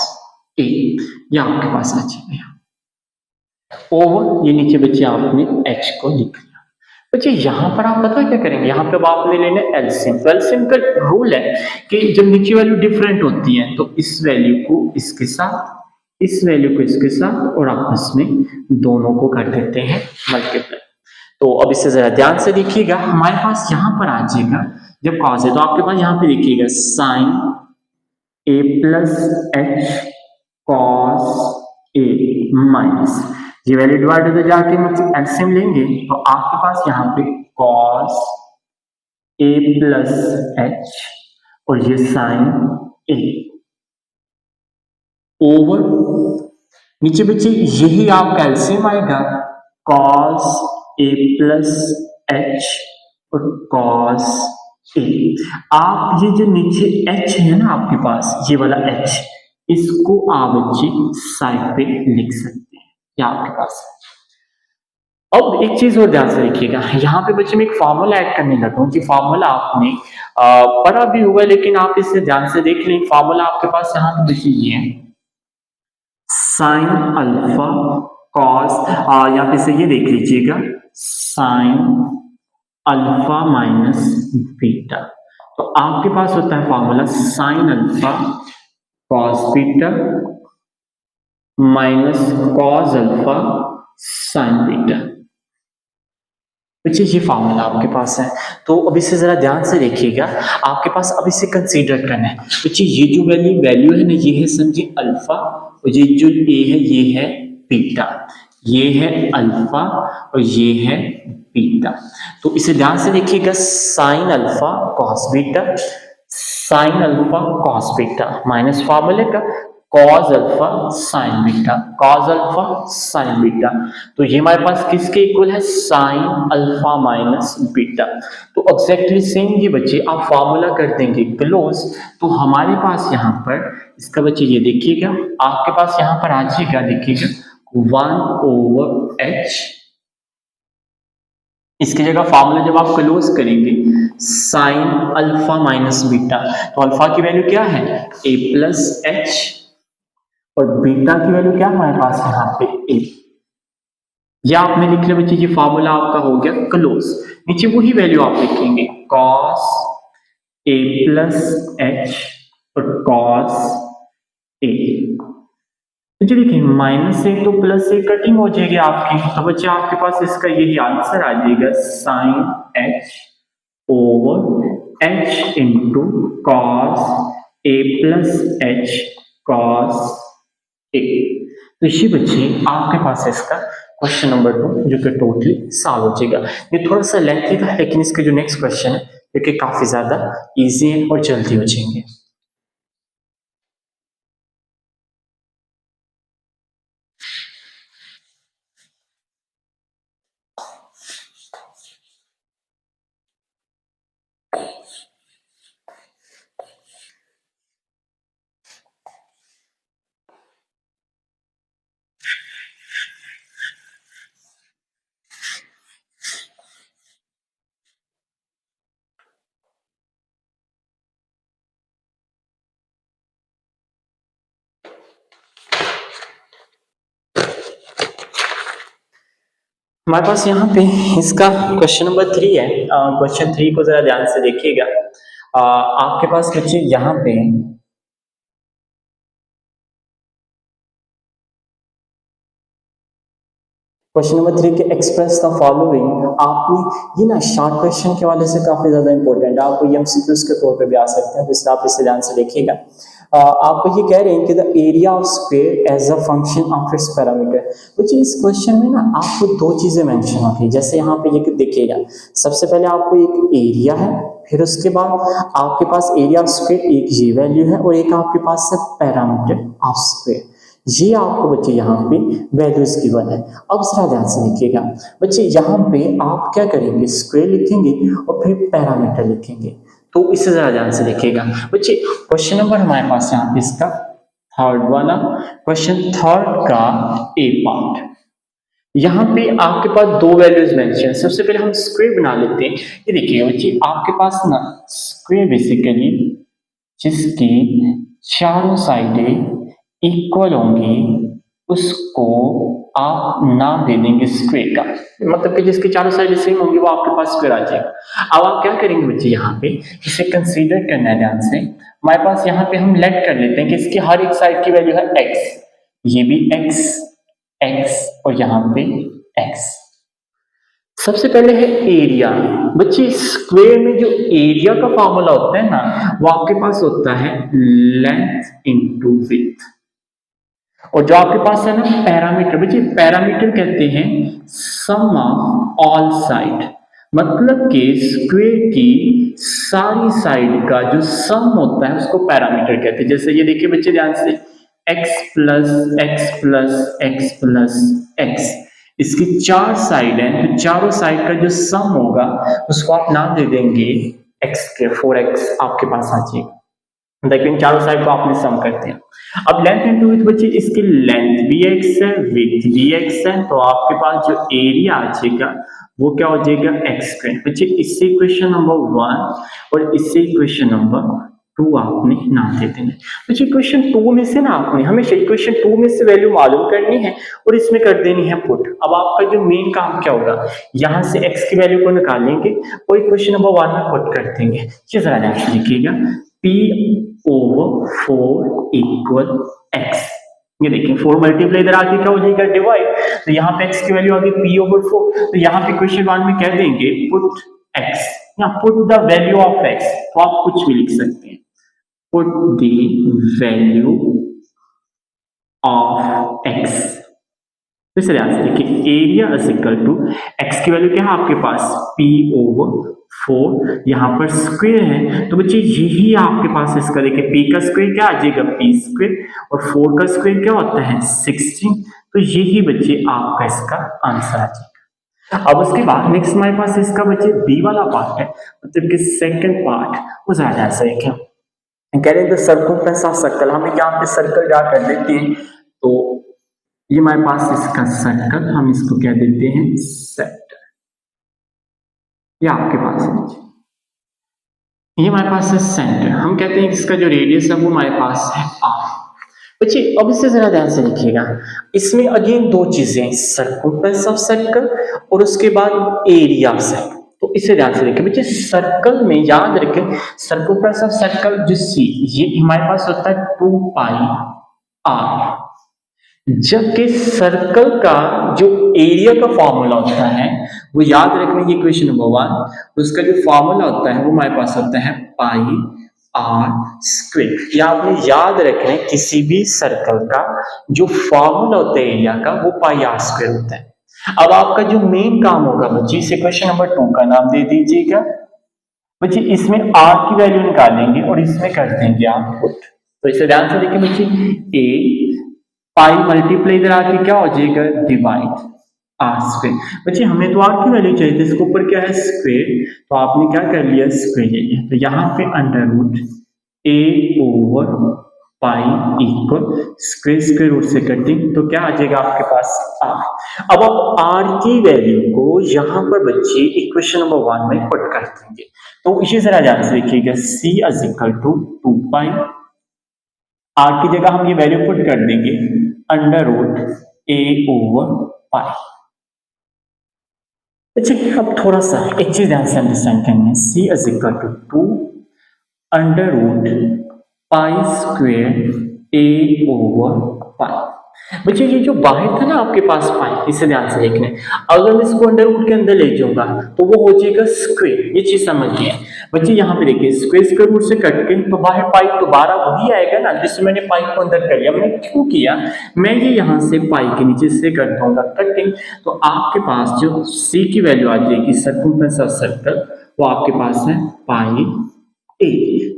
a, ये आपके पास आ जाएगा ओवर, ये नीचे बच्चे आपने h को लिख लिया। बच्चे यहाँ पर आप पता क्या करेंगे, यहाँ पे आपने लेना एलसीएम, तो एलसीएम का रूल है कि जब नीचे वैल्यू डिफरेंट होती है तो इस वैल्यू को इसके साथ, इस वैल्यू को इसके साथ और आपस में दोनों को कर देते हैं मल्टीप्लाई। तो अब इससे जरा ध्यान से देखिएगा, हमारे पास यहाँ पर आ जाएगा जब कॉस है तो आपके पास यहाँ पे देखिएगा sine a plus h cos a minus, ये वैल्यू डिवाइड होते जाके मतलब एलसीएम लेंगे तो आपके पास यहाँ पे cos a प्लस h और ये साइन a ओवर नीचे बच्चे यही आपका एलसीएम आएगा cos a प्लस h और cos ए। आप ये जो नीचे h है ना आपके पास, ये वाला h, इसको आप बच्चे साइड पे लिख सकते हैं, ये आपके पास है। अब एक चीज और ध्यान से देखिएगा, यहाँ पे बच्चे मैं एक फार्मूला ऐड करने लगा हूँ, कि फार्मूला आपने पढ़ा भी हुआ है, लेकिन आप इसे ध्यान से देख लें। फार्मूला आपके पास यहाँ पे बच्चे ये है, साइन अल्फा कॉस, यहाँ पे से ये देख लीजिएगा, साइन अल्फा माइनस बीटा। तो आपके पास होता है formula sine alpha cos beta minus cos alpha sign beta. ये फॉर्मूला आपके पास है। तो अब इसे जरा ध्यान से देखिएगा, आपके पास अब इसे कंसीडर करना है। ये जो वैल्यू है ना, ये है समझिए अल्फा, और ये जो ए है ये है बीटा, ये है अल्फा और ये है बीटा। तो इसे ध्यान से देखिएगा, sine alpha cos beta, sine alpha cos beta minus फॉर्मूले का cos alpha sign beta, cos alpha sign beta. तो ये हमारे पास किसके इक्वल है, साइन अल्फा माइनस बीटा। तो एग्जैक्टली सेम ये बच्चे आप फॉर्मूला कर देंगे क्लोज, तो हमारे पास यहाँ पर इसका बच्चे ये देखिएगा, आपके पास यहाँ पर आ जाएगा, देखिएगा 1/h, इसकी जगह फॉर्मूला जब आप क्लोज करेंगे साइन अल्फा माइनस बीटा, तो अल्फा की वैल्यू क्या है a प्लस एच, और बीटा की वैल्यू क्या हमारे पास यहाँ पे a। या आपने लिख लिया बच्चे, ये फॉर्मूला आपका हो गया क्लोज। नीचे वही वैल्यू आप लिखेंगे cos a प्लस एच और cos a। तो देखिए माइनस से तो प्लस से कटिंग हो जाएगी आपकी, तो बच्चे आपके पास इसका यही आंसर आ जाएगा, sine h over h into cos a plus H cos a। तो ये बच्चे आपके पास इसका क्वेश्चन नंबर 2 जो कि टोटली सॉल्व हो जाएगा। ये थोड़ा सा लेंथी था, लेकिन इसके जो नेक्स्ट क्वेश्चन है क्योंकि काफी ज्यादा इजी है और जल्दी हो जाएंगे। हमारे पास यहाँ पे इसका क्वेश्चन नंबर 3 है। क्वेश्चन 3 को जरा ध्यान से देखिएगा। आपके पास बच्चे यहाँ पे क्वेश्चन नंबर 3 के एक्सप्रेस द फॉलोइंग, आपने ये ना शॉर्ट क्वेश्चन के वाले से काफी ज्यादा इंपॉर्टेंट है, आपको एमसीक्यूज के तौर पे भी आ सकते हैं, तो इसलिए आप इसे ध्यान से देखिएगा। आपको ये कह रहे हैं कि the area of square as a function of its parameter. तो इस क्वेश्चन में ना आपको दो चीजें मेंशन होती है, जैसे यहाँ पे ये देखिएगा, सबसे पहले आपको एक एरिया है, फिर उसके बाद आपके पास एरिया ऑफ स्क्वायर एक ये वैल्यू है, और एक आपके पास है पैरामीटर ऑफ स्क्वायर। ये आपको बच्चे यहाँ पे वैल्यूज गिवन है। अब जरा ध्यान से देखिएगा बच्चे, यहाँ पे आप क्या करेंगे, स्क्वायर लिखेंगे और फिर पैरामीटर लिखेंगे। तो इसे जरा ध्यान से देखिएगा बच्चे। क्वेश्चन नंबर हमारे पास यहाँ पे इसका थर्ड वाला क्वेश्चन, थर्ड का ए पार्ट, यहाँ पे आपके पास दो वैल्यूज मेंशन। सबसे पहले हम स्क्वायर बना लेते हैं। ये देखिए बच्चे, आपके पास ना स्क्वायर बेसिकली जिसकी चारों साइडें इक्वल होंगी उसको आप नाम दे देंगे स्क्वायर का, मतलब कि जिसकी चारों साइड सेम होंगी वो आपके पास स्क्वायर आ जाएगा। अब आप क्या करेंगे बच्चे, यहाँ पे इसे कंसीडर करना है ध्यान से। हमारे पास यहाँ पे हम लेट कर लेते हैं कि इसकी हर एक साइड की वैल्यू है x, ये भी x, x और यहाँ पे x। सबसे पहले है एरिया। बच्चे स्क्वायर में जो एरिया का फॉर्मूला होता है ना, वो आपके पास होता है लेंथ इनटू विड्थ, और जो आपके पास है ना पैरामीटर, बच्चे पैरामीटर कहते हैं सम ऑफ ऑल साइड, मतलब कि स्क्वायर की सारी साइड का जो सम होता है उसको पैरामीटर कहते हैं। जैसे ये देखिए बच्चे ध्यान से, x plus x plus x plus x, इसकी चार साइड है, तो चारों साइड का जो सम होगा उसको आप नाम दे देंगे x² 4x आपके पास आ जाएगा। देखिए इन चारों साइड को आपने सम करते हैं। अब लेंथ इंटू विड्थ बच्चे, इसकी लेंथ भी x है, विड्थ भी x है, तो आपके पास जो एरिया आ जाएगा वो क्या हो जाएगा x²। बच्चे इससे इक्वेशन नंबर 1 और इससे इक्वेशन नंबर 2 आपने नाम दे देंगे। बच्चे इक्वेशन 2 में से ना आपने हमेशा इक्वेशन 2 में से वैल्यू मालूम करनी है और इसमें कर देनी है पुट। अब आपका जो मेन काम क्या होगा, यहाँ से x की वैल्यू को निकालेंगे और इक्वेशन नंबर 1 में पुट कर देंगे। ये जरा ध्यान से लिखिएगा, P/4 इक्वल x। ये देखिए 4 मल्टीप्लाई इधर आके क्या हो जाएगा डिवाइड, तो यहाँ पे x की वैल्यू आ गई P/4, तो यहाँ पे क्वेश्चन 1 में कह देंगे पुट x, या put the value of x, तो आप कुछ भी लिख सकते हैं, put the value of x। इसे ध्यान से देखिए, area is equal to x की वैल्यू क्या है आपके पास P/4, यहाँ पर स्क्वायर है, तो बच्चे यही आपके पास इसका देखिए p का स्क्वायर क्या आ जाएगा p² और 4 का स्क्वायर क्या होता है 16, तो यही बच्चे आपका इसका आंसर आ जाएगा। अब उसके बाद नेक्स्ट हमारे पास इसका बच्चे b वाला पार्ट है, मतलब कि सेकंड पार्ट वो ज्यादा आंसर है। क्या कह रहे हैं, द सर्कमफ्रेंस ऑफ सर्कल, हम यहाँ पे सर्कल ड्रा कर देते हैं, तो ये हमारे पास इसका सर्कल, हम इसको क्या देते हैं सेक्टर, ये आपके पास है, ये हमारे पास है सेंटर, हम कहते हैं इसका जो रेडियस है वो हमारे पास है r। बच्चे अब इससे जरा ध्यान से लिखिएगा, इसमें अगेन दो चीजें, सर्कमफ्रेंस ऑफ सर्कल और उसके बाद एरिया ऑफ सर्कल, तो इसे ध्यान से देखिए बच्चे। सर्कल में याद रखें सर्कमफ्रेंस ऑफ सर्कल जो c, ये हमारे पास होता है 2πr, जबकि सर्कल का जो एरिया का फॉर्मूला होता है वो याद रखने की इक्वेशन नंबर 1, उसका जो फॉर्मूला होता है वो हमारे पास होता है πr²। या आपने याद रखना है किसी भी सर्कल का जो फॉर्मूला होता है एरिया का वो πr² होता है। अब आपका जो मेन काम होगा बच्चे, इस इक्वेशन नंबर 2 का नाम दे दीजिएगा बच्चे, इसमें r की वैल्यू निकालेंगे और इसमें कर देंगे आप पुट। तो इसे ध्यान से देखिए बच्चे, a पाई मल्टीप्लाई इधर आके क्या हो जाएगा डिवाइड r²। बच्चे हमें तो r की वैल्यू चाहिए थी, इसके ऊपर क्या है स्क्वायर, तो आपने क्या कर लिया स्क्वायर ले लिया, तो यहाँ पे अंडर रूट a/पाई इक्वल स्क्वायर स्क्वायर रूट से कटिंग, तो क्या आ जाएगा आपके पास r। अब आप r की वैल्यू को यहाँ पर बच्चे इक्वेशन नंबर 1 में पुट कर देंगे, तो इसे जरा ध्यान से देखिएगा, c is equal to 2π, r की जगह हम ये वैल्यू पुट कर देंगे अंडर रूट a/पाई। अच्छा अब थोड़ा सा एक चीज ध्यान से अंडरस्टैंड करनी है, c is equal to 2 under root π² a/पाई। बच्चे ये जो बाहर था ना आपके पास पाई, इसे ध्यान से देखना है, अगर मैं इसको अंडर रूट के अंदर ले जाऊंगा तो वो हो जाएगा स्क्वायर, ये चीज समझिए बच्चे। यहाँ पे देखिए स्क्वायर स्क्वायर रूट से कट के तो बाहर पाई दोबारा वही आएगा ना जिससे मैंने पाई को अंदर कर लिया। मैंने क्यों किया, मैं ये यहाँ से पाई के नीचे से कर दूंगा कटिंग, तो आपके पास जो c की वैल्यू आ जाएगी सर्कमफ्रेंस ऑफ सर्कल, वो आपके पास है πa।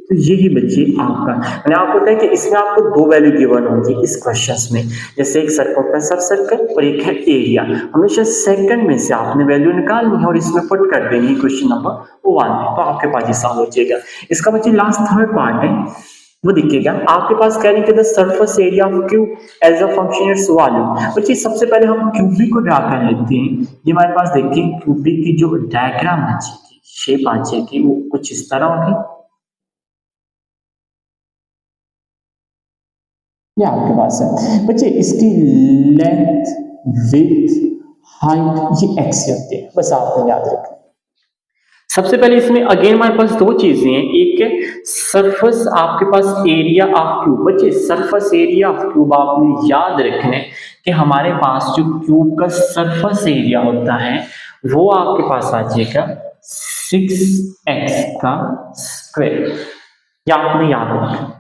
तो यही बच्चे आपका, मैंने आपको बताया कि इसमें आपको दो वैल्यू गिवन होंगी इस क्वेश्चंस में, जैसे एक सर्कमफ्रेंस ऑफ सर्कल और एक है एरिया। हमेशा सेकंड में से आपने वैल्यू निकालनी है और इसमें पुट कर देनी है क्वेश्चन नंबर 1 में, तो आपके पास ये सॉल्व हो जाएगा। इसका बच्चे लास्ट थर्ड पार्ट है वो देखिएगा, आपके पास कह रहे हैं the surface area of cube as a function its volume. बच्चे सबसे पहले हम क्यूबिक को ड्रा कर लेते हैं। ये हमारे पास देखिए क्यूबिक की जो डायग्राम आ जाएगी, शेप आ जाएगी, वो कुछ इस तरह होगी। ये आपके पास है बच्चे, इसकी लेंथ विड्थ हाइट ये x होती है, बस आपने याद रखना। सबसे पहले इसमें अगेन हमारे पास दो चीजें हैं, एक है सरफेस आपके पास एरिया ऑफ क्यूब। बच्चे सरफेस एरिया ऑफ क्यूब आपने याद रखना है कि हमारे पास जो क्यूब का सरफेस एरिया होता है वो आपके पास आ जाएगा 6x का स्क्वायर, या आपने याद रखना।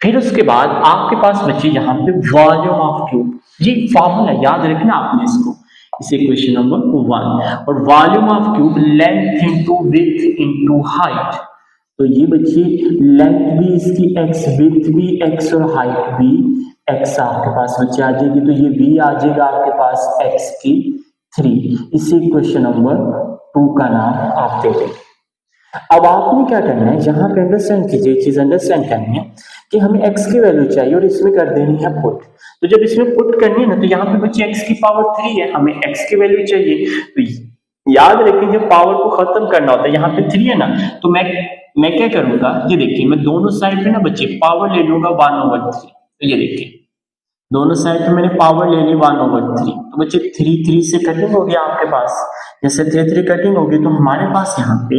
फिर उसके बाद आपके पास बची यहाँ पे वॉल्यूम ऑफ क्यूब, ये फॉर्मूला याद रखना आपने इसको, इस इक्वेशन नंबर 1। और volume of cube length into width into height, तो ये बच्ची लेंथ भी इसकी x, विड्थ भी x और हाइट भी x आपके पास बच्चे आ जाएगी, तो ये b आ जाएगा आपके पास x की 3। इसी क्वेश्चन नंबर 2 का नाम आप दे देंगे। अब आपने क्या करना है, यहाँ पे अंडरस्टैंड कीजिए, चीज अंडरस्टैंड करनी है कि हमें x की वैल्यू चाहिए और इसमें कर देनी है पुट। तो जब इसमें पुट करनी है ना, तो यहाँ पे बच्चे x की पावर 3 है, हमें x की वैल्यू चाहिए। तो याद रखिए जब पावर को खत्म करना होता है, यहाँ पे 3 है ना, तो मैं क्या करूंगा, ये देखिए मैं दोनों साइड पे ना बच्चे पावर ले लूंगा 1/3। तो ये देखिए दोनों साइड पे मैंने पावर ले ली 1/3। तो बच्चे 3 से कटिंग होगी आपके पास, जैसे 3 कटिंग होगी तो हमारे पास यहाँ पे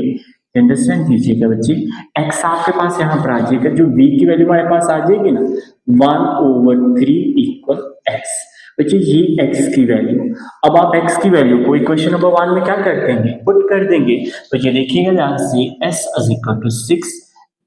अंडरस्टैंड कीजिएगा बच्चे, x आपके पास यहाँ पर आ जाएगा, जो b की वैल्यू हमारे पास आ जाएगी ना 1/3 इक्वल x। बच्चे ये x की वैल्यू, अब आप x की वैल्यू को इक्वेशन नंबर 1 में क्या कर देंगे, पुट कर देंगे। तो ये देखिएगा ध्यान से s = 6,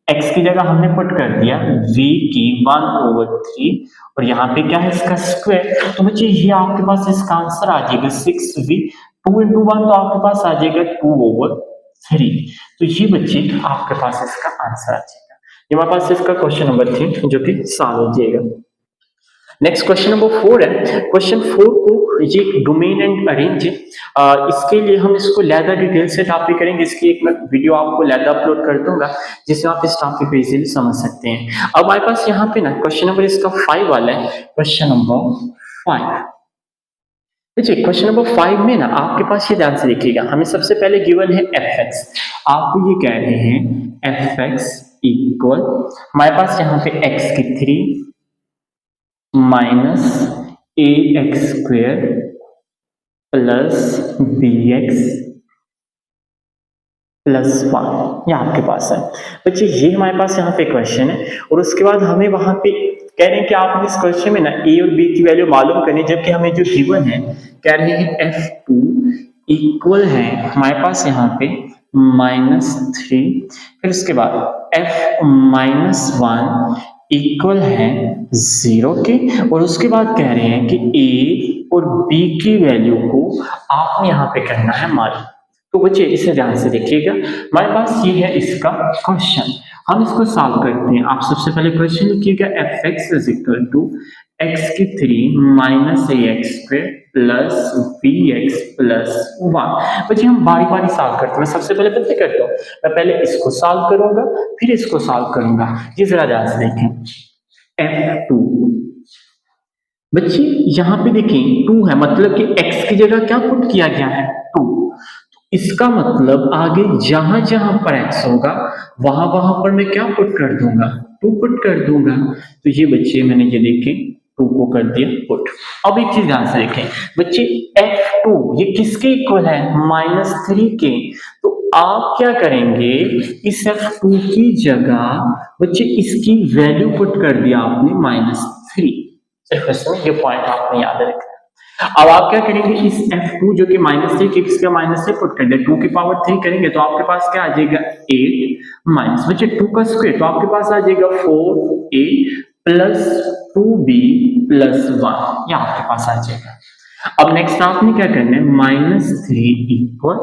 x की जगह हमने पुट कर दिया v की 1/3 और यहाँ पे क्या है इसका स्क्वायर। तो बच्चे ये आपके पास इसका आंसर आ जाएगा 6v, 2 into 1 तो आपके पास आ जाएगा 2/3। तो ये बच्चे आपके पास इसका आंसर आ जाएगा। ये हमारे पास इसका क्वेश्चन नंबर 3 जो कि सॉल्व हो जाएगा। नेक्स्ट क्वेश्चन नंबर 4 है। क्वेश्चन 4 को ये डोमेन एंड अरेंज है, इसके लिए हम इसको ज़्यादा डिटेल से टॉपिक करेंगे। इसकी एक मैं वीडियो आपको ज़्यादा अपलोड कर दूंगा जिससे आप इस टॉपिक को इजीली समझ सकते हैं। अब हमारे पास यहाँ पे ना क्वेश्चन नंबर इसका 5 वाला है। क्वेश्चन नंबर 5, देखिए क्वेश्चन नंबर 5 में ना आपके पास ये ध्यान से देखिएगा, हमें सबसे पहले गिवन है fx, आपको ये कह रहे हैं fx इक्वल, हमारे पास यहाँ पे x की 3 minus ax² plus bx plus 1, ये आपके पास है। बच्चे ये हमारे पास यहाँ पे क्वेश्चन है और उसके बाद हमें वहां पे कह रहे हैं कि आपने इस क्वेश्चन में ना a और b की वैल्यू मालूम करनी, जबकि हमें जो गिवन है कह रहे हैं f2 इक्वल है हमारे पास यहाँ पे -3, फिर उसके बाद f-1 इक्वल है 0 के, और उसके बाद कह रहे हैं कि a और b की वैल्यू को आपने यहाँ पे करना है मालूम। तो बच्चे इसे ध्यान से देखिएगा, हमारे पास ये है इसका क्वेश्चन, हम इसको सॉल्व करते हैं। आप सबसे पहले क्वेश्चन लिखिएगा fx = x की 3 minus ax² plus bx plus 1। बच्चे हम बारी बारी सॉल्व करते हैं। मैं सबसे पहले पता करता हूँ, मैं पहले इसको सॉल्व करूंगा फिर इसको सॉल्व करूंगा। ये जरा ध्यान से देखें, f2 बच्चे यहाँ पे देखें 2 है, मतलब कि x की जगह क्या पुट किया गया है 2, इसका मतलब आगे जहां जहां पर x होगा वहां वहां पर मैं क्या पुट कर दूंगा 2 पुट कर दूंगा। तो ये बच्चे मैंने ये देखे 2 को कर दिया पुट। अब एक चीज ध्यान से देखें बच्चे, f2 ये किसके इक्वल है -3 के, तो आप क्या करेंगे इस f2 की जगह बच्चे इसकी वैल्यू पुट कर दिया आपने -3। सिर्फ इसमें ये पॉइंट आपने याद रखना। अब आप क्या करेंगे इस f2 जो कि -3 के किसका माइनस से पुट कर दे, 2 की पावर 3 करेंगे तो आपके पास क्या आ जाएगा 8 माइनस बच्चे 2 का स्क्वायर, तो आपके पास आ जाएगा 4a प्लस 2b प्लस 1, ये आपके पास आ जाएगा। अब नेक्स्ट आपने क्या करना है -3 इक्वल,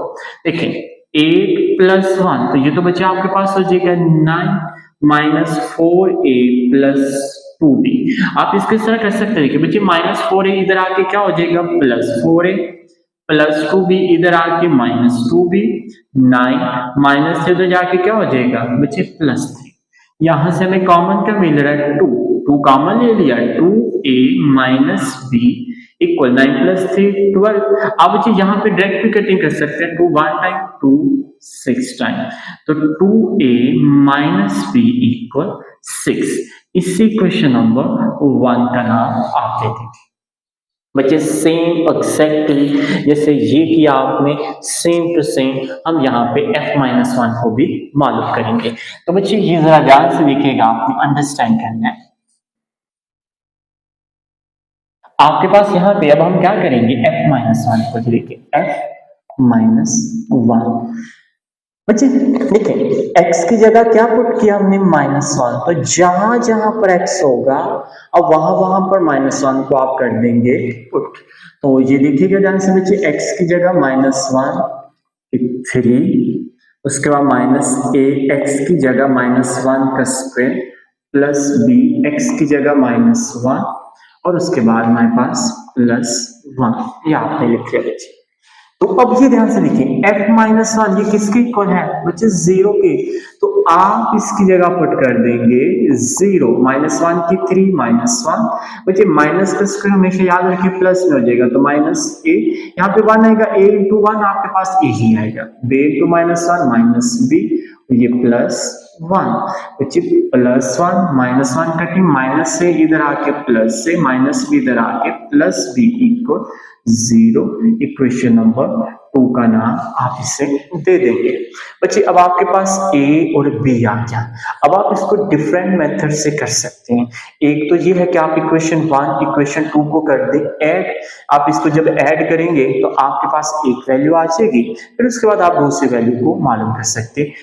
देखिए 8 प्लस 1, तो ये तो बच्चे आपके पास हो जाएगा 9 माइनस 4a प्लस 2b। आप इसको इस तरह कर सकते हैं कि बच्चे -4a इधर आके क्या हो जाएगा +4a प्लस 2b इधर आके -2b, 9 माइनस से इधर जाके क्या हो जाएगा बच्चे +3। यहां से हमें कॉमन क्या मिल रहा है 2 कॉमन ले लिया, 2a माइनस b इक्वल 9 + 3 12। अब बच्चे यहाँ पे डायरेक्ट भी कटिंग कर सकते हैं, 2 1 टाइम 2 6 टाइम, तो 2a माइनस b इक्वल 6। इसी क्वेश्चन नंबर 1 का नाम आप दे देंगे। बच्चे सेम एक्जैक्टली जैसे ये किया आपने, सेम टू सेम हम यहाँ पे f-1 को भी मालूम करेंगे। तो बच्चे ये जरा ध्यान से देखिएगा, आपने अंडरस्टैंड करना है। आपके पास यहाँ पे अब हम क्या करेंगे f-1 को लेके f-1 बच्चे देखिए x की जगह क्या पुट किया हमने -1, तो जहां जहां पर x होगा अब वहां वहां पर -1 को आप कर देंगे पुट। तो ये देखिएगा ध्यान से बच्चे, x की जगह -1 3, उसके बाद -ax की जगह -1 का स्क्वायर प्लस bx की जगह -1 और उसके बाद हमारे पास +1, ये आपने लिख लिया बच्चे। तो अब ये ध्यान से देखिए f माइनस वन ये किसके इक्वल है बच्चे 0 के, तो आप इसकी जगह पुट कर देंगे 0 माइनस वन की 3 माइनस वन बच्चे माइनस का स्क्वायर हमेशा याद रखिए प्लस में हो जाएगा तो माइनस ए, यहाँ पे 1 आएगा a इंटू वन आपके पास ए ही आएगा b into minus one minus b, ये प्लस वन बच्चे plus one minus one cutting minus से इधर आके प्लस से माइनस भी इधर आके plus B equal 0। Equation number 2 का नाम आप इसे दे देंगे। बच्चे अब आपके पास a और b आ गया, अब आप इसको डिफरेंट मेथड से कर सकते हैं। एक तो ये है कि आप इक्वेशन 1 इक्वेशन 2 को कर दें ऐड, आप इसको जब ऐड करेंगे तो आपके पास एक वैल्यू आ जाएगी, फिर उसके बाद आप दूसरी वैल्यू को मालूम कर सकते हैं,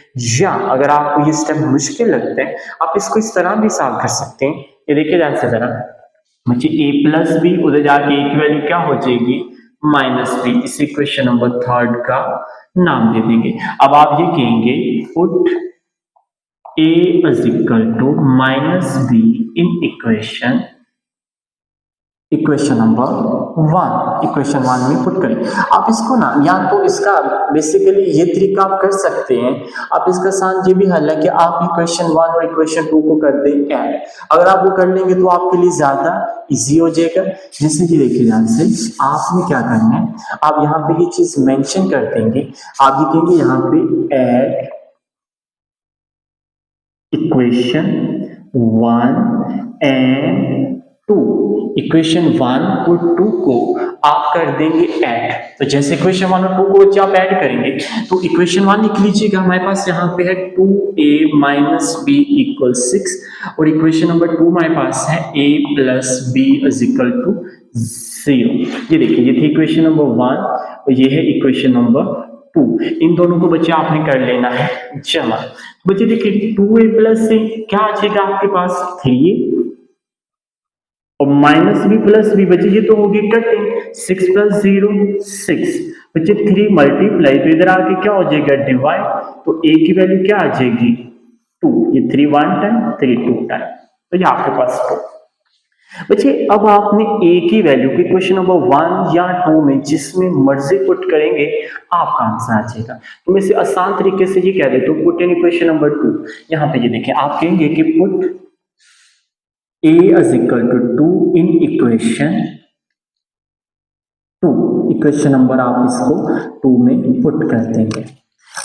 या अगर आपको ये स्टेप मुश्किल लगता है आप इसको इस तरह भी सॉल्व कर सकते हैं। ये देखिए ध्यान से जरा बच्चे a प्लस बी उधर जाके एक वैल्यू क्या हो जाएगी माइनस बी, इस इक्वेशन नंबर 3 का नाम दे देंगे। अब आप ये कहेंगे put a is equal to minus B in equation number 1, equation 1 में पुट करें। आप इसको ना या तो इसका बेसिकली ये तरीका आप कर सकते हैं, आप इसका आसान ये भी हल है कि आप इक्वेशन 1 और इक्वेशन 2 को कर दें ऐड, अगर आप वो कर लेंगे तो आपके लिए ज्यादा इजी हो जाएगा। जैसे कि देखिए ध्यान से आपने क्या करना है, आप यहाँ पे ये चीज मेंशन कर देंगे, आप ये कहेंगे यहाँ पे ऐड इक्वेशन 1 एंड 2, इक्वेशन 1 और 2 को आप कर देंगे ऐड। तो जैसे इक्वेशन 1 और 2 को जब आप ऐड करेंगे तो इक्वेशन 1 लिख लीजिएगा, हमारे पास यहाँ पे है 2a माइनस बी इक्वल 6, और इक्वेशन नंबर 2 हमारे पास है a plus B is equal to 0। ये देखिए ये थी इक्वेशन नंबर 1 और ये है इक्वेशन नंबर 2, इन दोनों को बच्चे आपने कर लेना है जमा। बच्चे देखिए 2a प्लस से क्या आ जाएगा आपके पास 3a और माइनस बी प्लस बी, बच्चे ये तो होगी कटिंग 6 प्लस 0 6, बच्चे 3 मल्टीप्लाई तो इधर आके क्या हो जाएगा डिवाइड, तो a की वैल्यू क्या आ जाएगी 2, ये 3 1 टाइम 3 2 टाइम, तो ये आपके पास 2। बच्चे अब आपने a की वैल्यू की क्वेश्चन नंबर 1 या 2 में जिसमें मर्जी पुट करेंगे आपका आंसर आ जाएगा। तो मैं इसे आसान तरीके से ये कह देता हूँ पुट इन इक्वेशन नंबर 2, यहाँ पे ये देखें आप कहेंगे कि put a is equal to 2 in equation 2, equation number आप इसको 2 में पुट कर देंगे।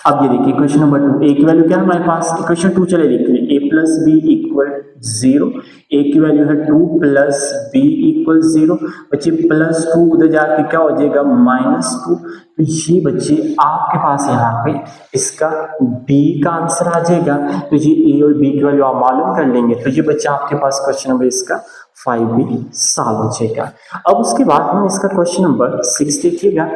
अब ये देखिए इक्वेशन नंबर 2 a की वैल्यू क्या है हमारे पास, इक्वेशन 2 चले लिख लें a plus B equal 0, a की वैल्यू है 2 प्लस बी इक्वल 0, बच्चे प्लस 2 उधर जाके क्या हो जाएगा माइनस 2, तो ये बच्चे आपके पास यहाँ पे इसका b का आंसर आ जाएगा। तो ये a और b की वैल्यू आप मालूम कर लेंगे, तो ये बच्चा आपके पास क्वेश्चन नंबर इसका 5 भी सॉल्व हो जाएगा। अब उसके बाद हम इसका क्वेश्चन नंबर 6 देखिएगा।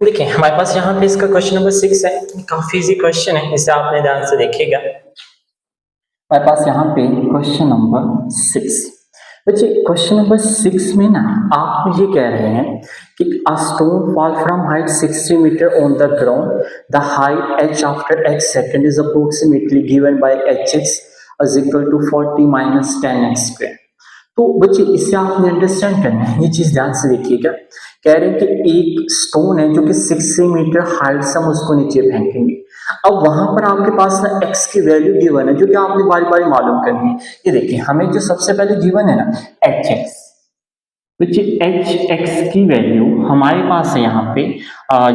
देखिए हमारे पास यहाँ पे इसका क्वेश्चन नंबर 6 है, काफी इजी क्वेश्चन है, इसे आपने ध्यान से देखिएगा। हमारे पास यहाँ पे क्वेश्चन नंबर 6, बच्चे क्वेश्चन नंबर 6 में ना आप ये कह रहे हैं कि a stone fall from height 60 meter on the ground, the height h after x second is approximately given by hx is equal to 40 minus 10x square। तो बच्चे इससे आपने अंडरस्टैंड करना है, ये चीज ध्यान से देखिएगा। कह रहे हैं कि एक स्टोन है जो कि 60 मीटर हाइट से हम उसको नीचे फेंकेंगे। अब वहां पर आपके पास ना x की वैल्यू गिवन है जो कि आपने बारी बारी मालूम करनी है। ये देखिए हमें जो सबसे पहले गिवन है ना hx, बच्चे hx की वैल्यू हमारे पास है यहाँ पे,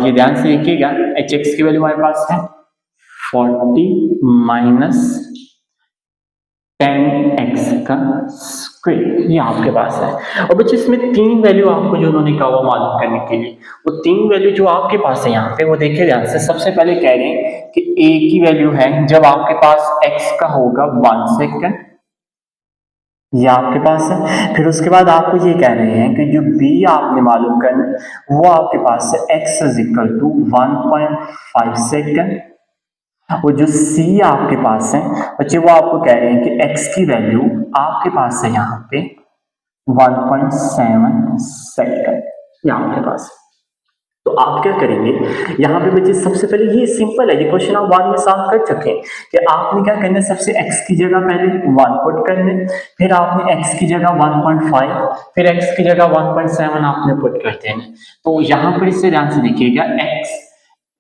ये ध्यान से देखिएगा hx की वैल्यू हमारे पास है 40 माइनस 10x का स्क्वायर, ये आपके पास है। और बच्चे इसमें 3 वैल्यू आपको जो उन्होंने कहा हुआ मालूम करने के लिए, वो 3 वैल्यू जो आपके पास है यहाँ पे वो देखिए ध्यान से। सबसे पहले कह रहे हैं कि a की वैल्यू है जब आपके पास x का होगा 1 सेकंड, ये आपके पास है। फिर उसके बाद आपको ये कह रहे हैं कि जो b आपने मालूम करना वो आपके पास है x is equal to 1.5 second. वो जो c आपके पास है बच्चे वो आपको कह रहे हैं कि x की वैल्यू आपके पास है यहाँ पे 1.7 सेकंड, ये आपके पास है। तो आप क्या करेंगे यहाँ पे बच्चे, सबसे पहले ये सिंपल है, ये क्वेश्चन आप 1 में सॉल्व कर चुके हैं कि आपने क्या करना है, सबसे x की जगह पहले 1 पुट करने, फिर आपने x की जगह 1.5, फिर x की जगह 1.7 आपने पुट कर देना। तो यहाँ पर इससे ध्यान से देखिएगा,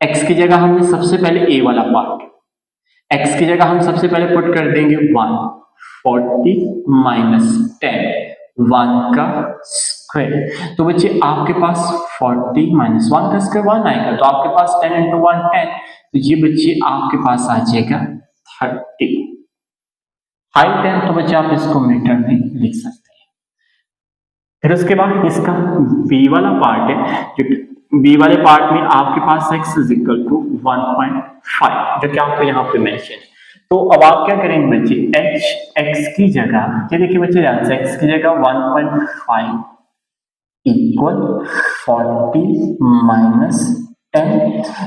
x की जगह हमने सबसे पहले a वाला पार्ट, x की जगह हम सबसे पहले पुट कर देंगे 1, 40 माइनस 10, 1 का स्क्वायर। तो बच्चे आपके पास 40 माइनस 1 का स्क्वायर 1 आएगा, तो आपके पास 10 इंटू 1 10, तो ये बच्चे आपके पास आ जाएगा 30। हाइट है तो बच्चे आप इसको मीटर में लिख सकते हैं। फिर उसके बाद इसका b वाला पार्ट है, जो b वाले पार्ट में आपके पास x इज इक्वल टू 1.5, जो कि आपको यहाँ पे मेंशन है। तो अब आप क्या करेंगे बच्चे, x की जगह, ये देखिए बच्चे ध्यान से, x की जगह 1.5 इक्वल 40 माइनस 10,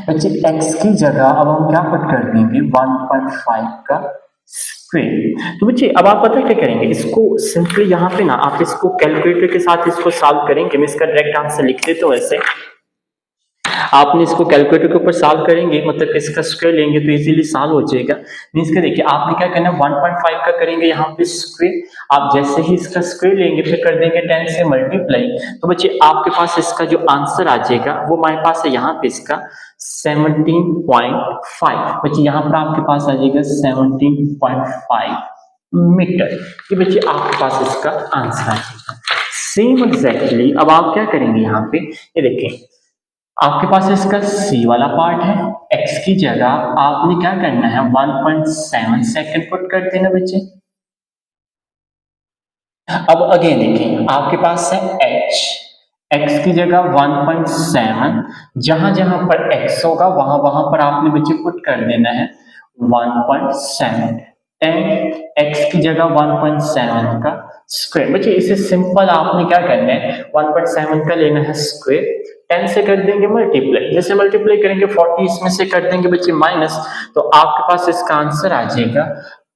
बच्चे x की जगह अब हम क्या पुट कर देंगे 1.5 का स्क्वायर। तो बच्चे अब आप पता क्या करेंगे, इसको सिंपली यहाँ पे ना आप इसको कैलकुलेटर के साथ इसको सॉल्व करेंगे। मैं इसका डायरेक्ट आंसर लिख देता हूँ। वैसे आपने इसको कैलकुलेटर के ऊपर सॉल्व करेंगे, मतलब इसका स्क्वायर लेंगे तो इजीली सॉल्व हो जाएगा। मींस के देखिए आपने क्या करना है, 1.5 का करेंगे यहाँ पे स्क्वायर, आप जैसे ही इसका स्क्वायर लेंगे फिर कर देंगे 10 से मल्टीप्लाई, तो बच्चे आपके पास इसका जो आंसर आ जाएगा वो हमारे पास है यहाँ पे इसका 17.5। बच्चे यहाँ पर आपके पास आ जाएगा 17.5 मीटर, ये बच्चे आपके पास इसका आंसर आ जाएगा। सेम एग्जैक्टली अब आप क्या करेंगे यहाँ पे, ये देखिए आपके पास इसका c वाला पार्ट है, x की जगह आपने क्या करना है 1.7 सेकंड पुट कर देना बच्चे। अब अगेन देखिए आपके पास है h, x की जगह 1.7, जहां जहां पर x होगा वहां वहां पर आपने बच्चे पुट कर देना है 1.7, 10 x की जगह 1.7 का स्क्वायर। बच्चे इसे सिंपल आपने क्या करना है 1.7 का लेना है स्क्वायर, 10 से कर देंगे मल्टीप्लाई, जैसे मल्टीप्लाई करेंगे 40 इसमें से कर देंगे बच्चे माइनस, तो आपके पास इसका आंसर आ जाएगा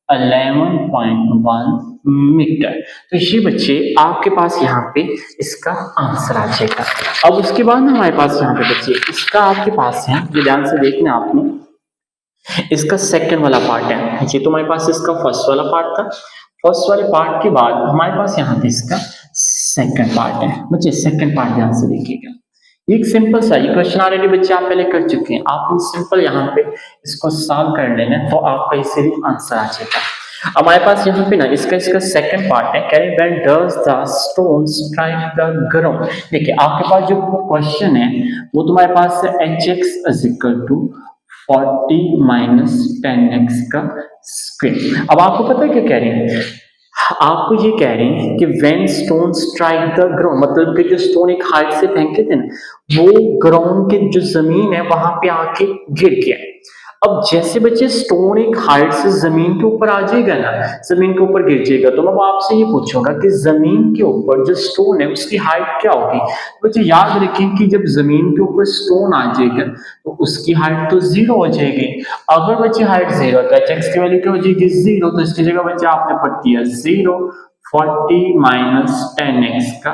11.1 मीटर। तो ये बच्चे आपके पास यहाँ पे इसका आंसर आ जाएगा। अब उसके बाद हमारे पास यहाँ पे बच्चे इसका आपके पास है, ये ध्यान से देखना आपने, इसका सेकंड वाला पार्ट है। ये तो हमारे पास इसका फर्स्ट वाला पार्ट था, फर्स्ट वाले पार्ट के बाद हमारे पास यहाँ पे इसका सेकंड पार्ट है। बच्चे सेकंड पार्ट ध्यान से देखिएगा, एक सिंपल सा ये क्वेश्चन ऑलरेडी बच्चे आप पहले कर चुके हैं, आपने सिंपल यहाँ पे इसको सॉल्व कर लेना तो आपका इसीलिए आंसर आ जाएगा। हमारे पास यहाँ पे ना इसका सेकंड पार्ट है, कह रहे when does the stone strike the ground. देखिए आपके पास जो क्वेश्चन है वो तुम्हारे पास है hx is equal to 40 minus 10x का स्क्वायर। अब आपको पता है क्या कह रहे हैं, आपको ये कह रहे हैं कि when stone strike the ground, मतलब कि जो स्टोन एक हाइट से फेंके थे ना वो ग्राउंड की जो जमीन है वहां पे आके गिर गया। अब जैसे बच्चे स्टोन एक हाइट से जमीन के ऊपर आ जाएगा ना, जमीन के ऊपर गिर जाएगा, तो मैं आपसे ये पूछूंगा कि जमीन के ऊपर जो स्टोन है उसकी हाइट क्या होगी। बच्चे याद रखें कि जब जमीन के ऊपर स्टोन आ जाएगा तो उसकी हाइट तो 0 हो जाएगी। अगर बच्चे हाइट 0 तो एच की वैल्यू क्या हो जाएगी 0, तो इसकी जगह बच्चे आपने पढ़ किया 0, 40 माइनस 10x का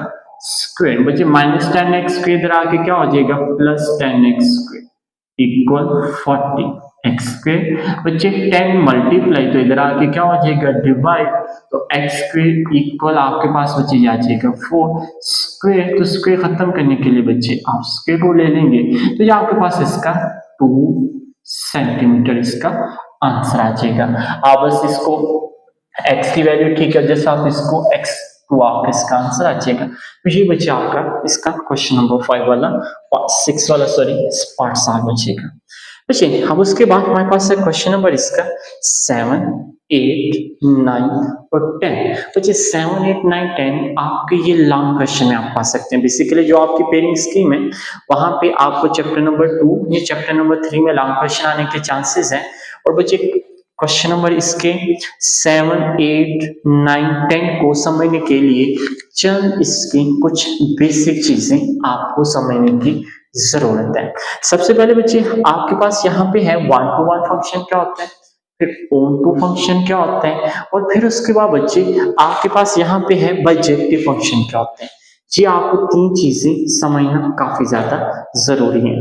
स्क्वायर। बच्चे माइनस 10x स्क्वायर इधर आके क्या हो जाएगा plus 10x square equal 40x square. बच्चे 10 मल्टीप्लाई तो इधर आके क्या हो जाएगा डिवाइड, तो x स्क्वायर इक्वल आपके पास बच्चे आ जाएगा 4 स्क्वायर। तो स्क्वायर खत्म करने के लिए बच्चे आप स्क्वायर रूट ले लेंगे, तो ये आपके पास इसका 2 सेंटीमीटर इसका आंसर आ जाएगा। आप बस इसको x की वैल्यू ठीक है, जैसे आप इसको x तो आपका इसका आंसर आ जाएगा। तो ये बच्चे आपका इसका क्वेश्चन नंबर 5 वाला 6 वाला सॉरी पार्ट 7 बचेगा। बच्चे अब उसके बाद हमारे पास है क्वेश्चन नंबर इसका 7, 8, 9 और 10। बच्चे 7, 8, 9, 10 आपके ये लॉन्ग क्वेश्चन में आप पा सकते हैं। बेसिकली जो आपकी पेयरिंग स्कीम है वहां पे आपको चैप्टर नंबर 2 या चैप्टर नंबर 3 में लॉन्ग क्वेश्चन आने के चांसेस हैं। और बच्चे क्वेश्चन नंबर इसके 7, 8, 9, 10 को समझने के लिए चंद इसकी कुछ बेसिक चीजें आपको समझने की जरूरत है। सबसे पहले बच्चे आपके पास यहाँ पे है 1 to 1 फंक्शन क्या होता है, फिर ऑन टू फंक्शन क्या होता है, और फिर उसके बाद बच्चे आपके पास यहाँ पे है बाइजेक्टिव फंक्शन क्या होते हैं। जी आपको तीन चीजें समझना काफी ज्यादा जरूरी है।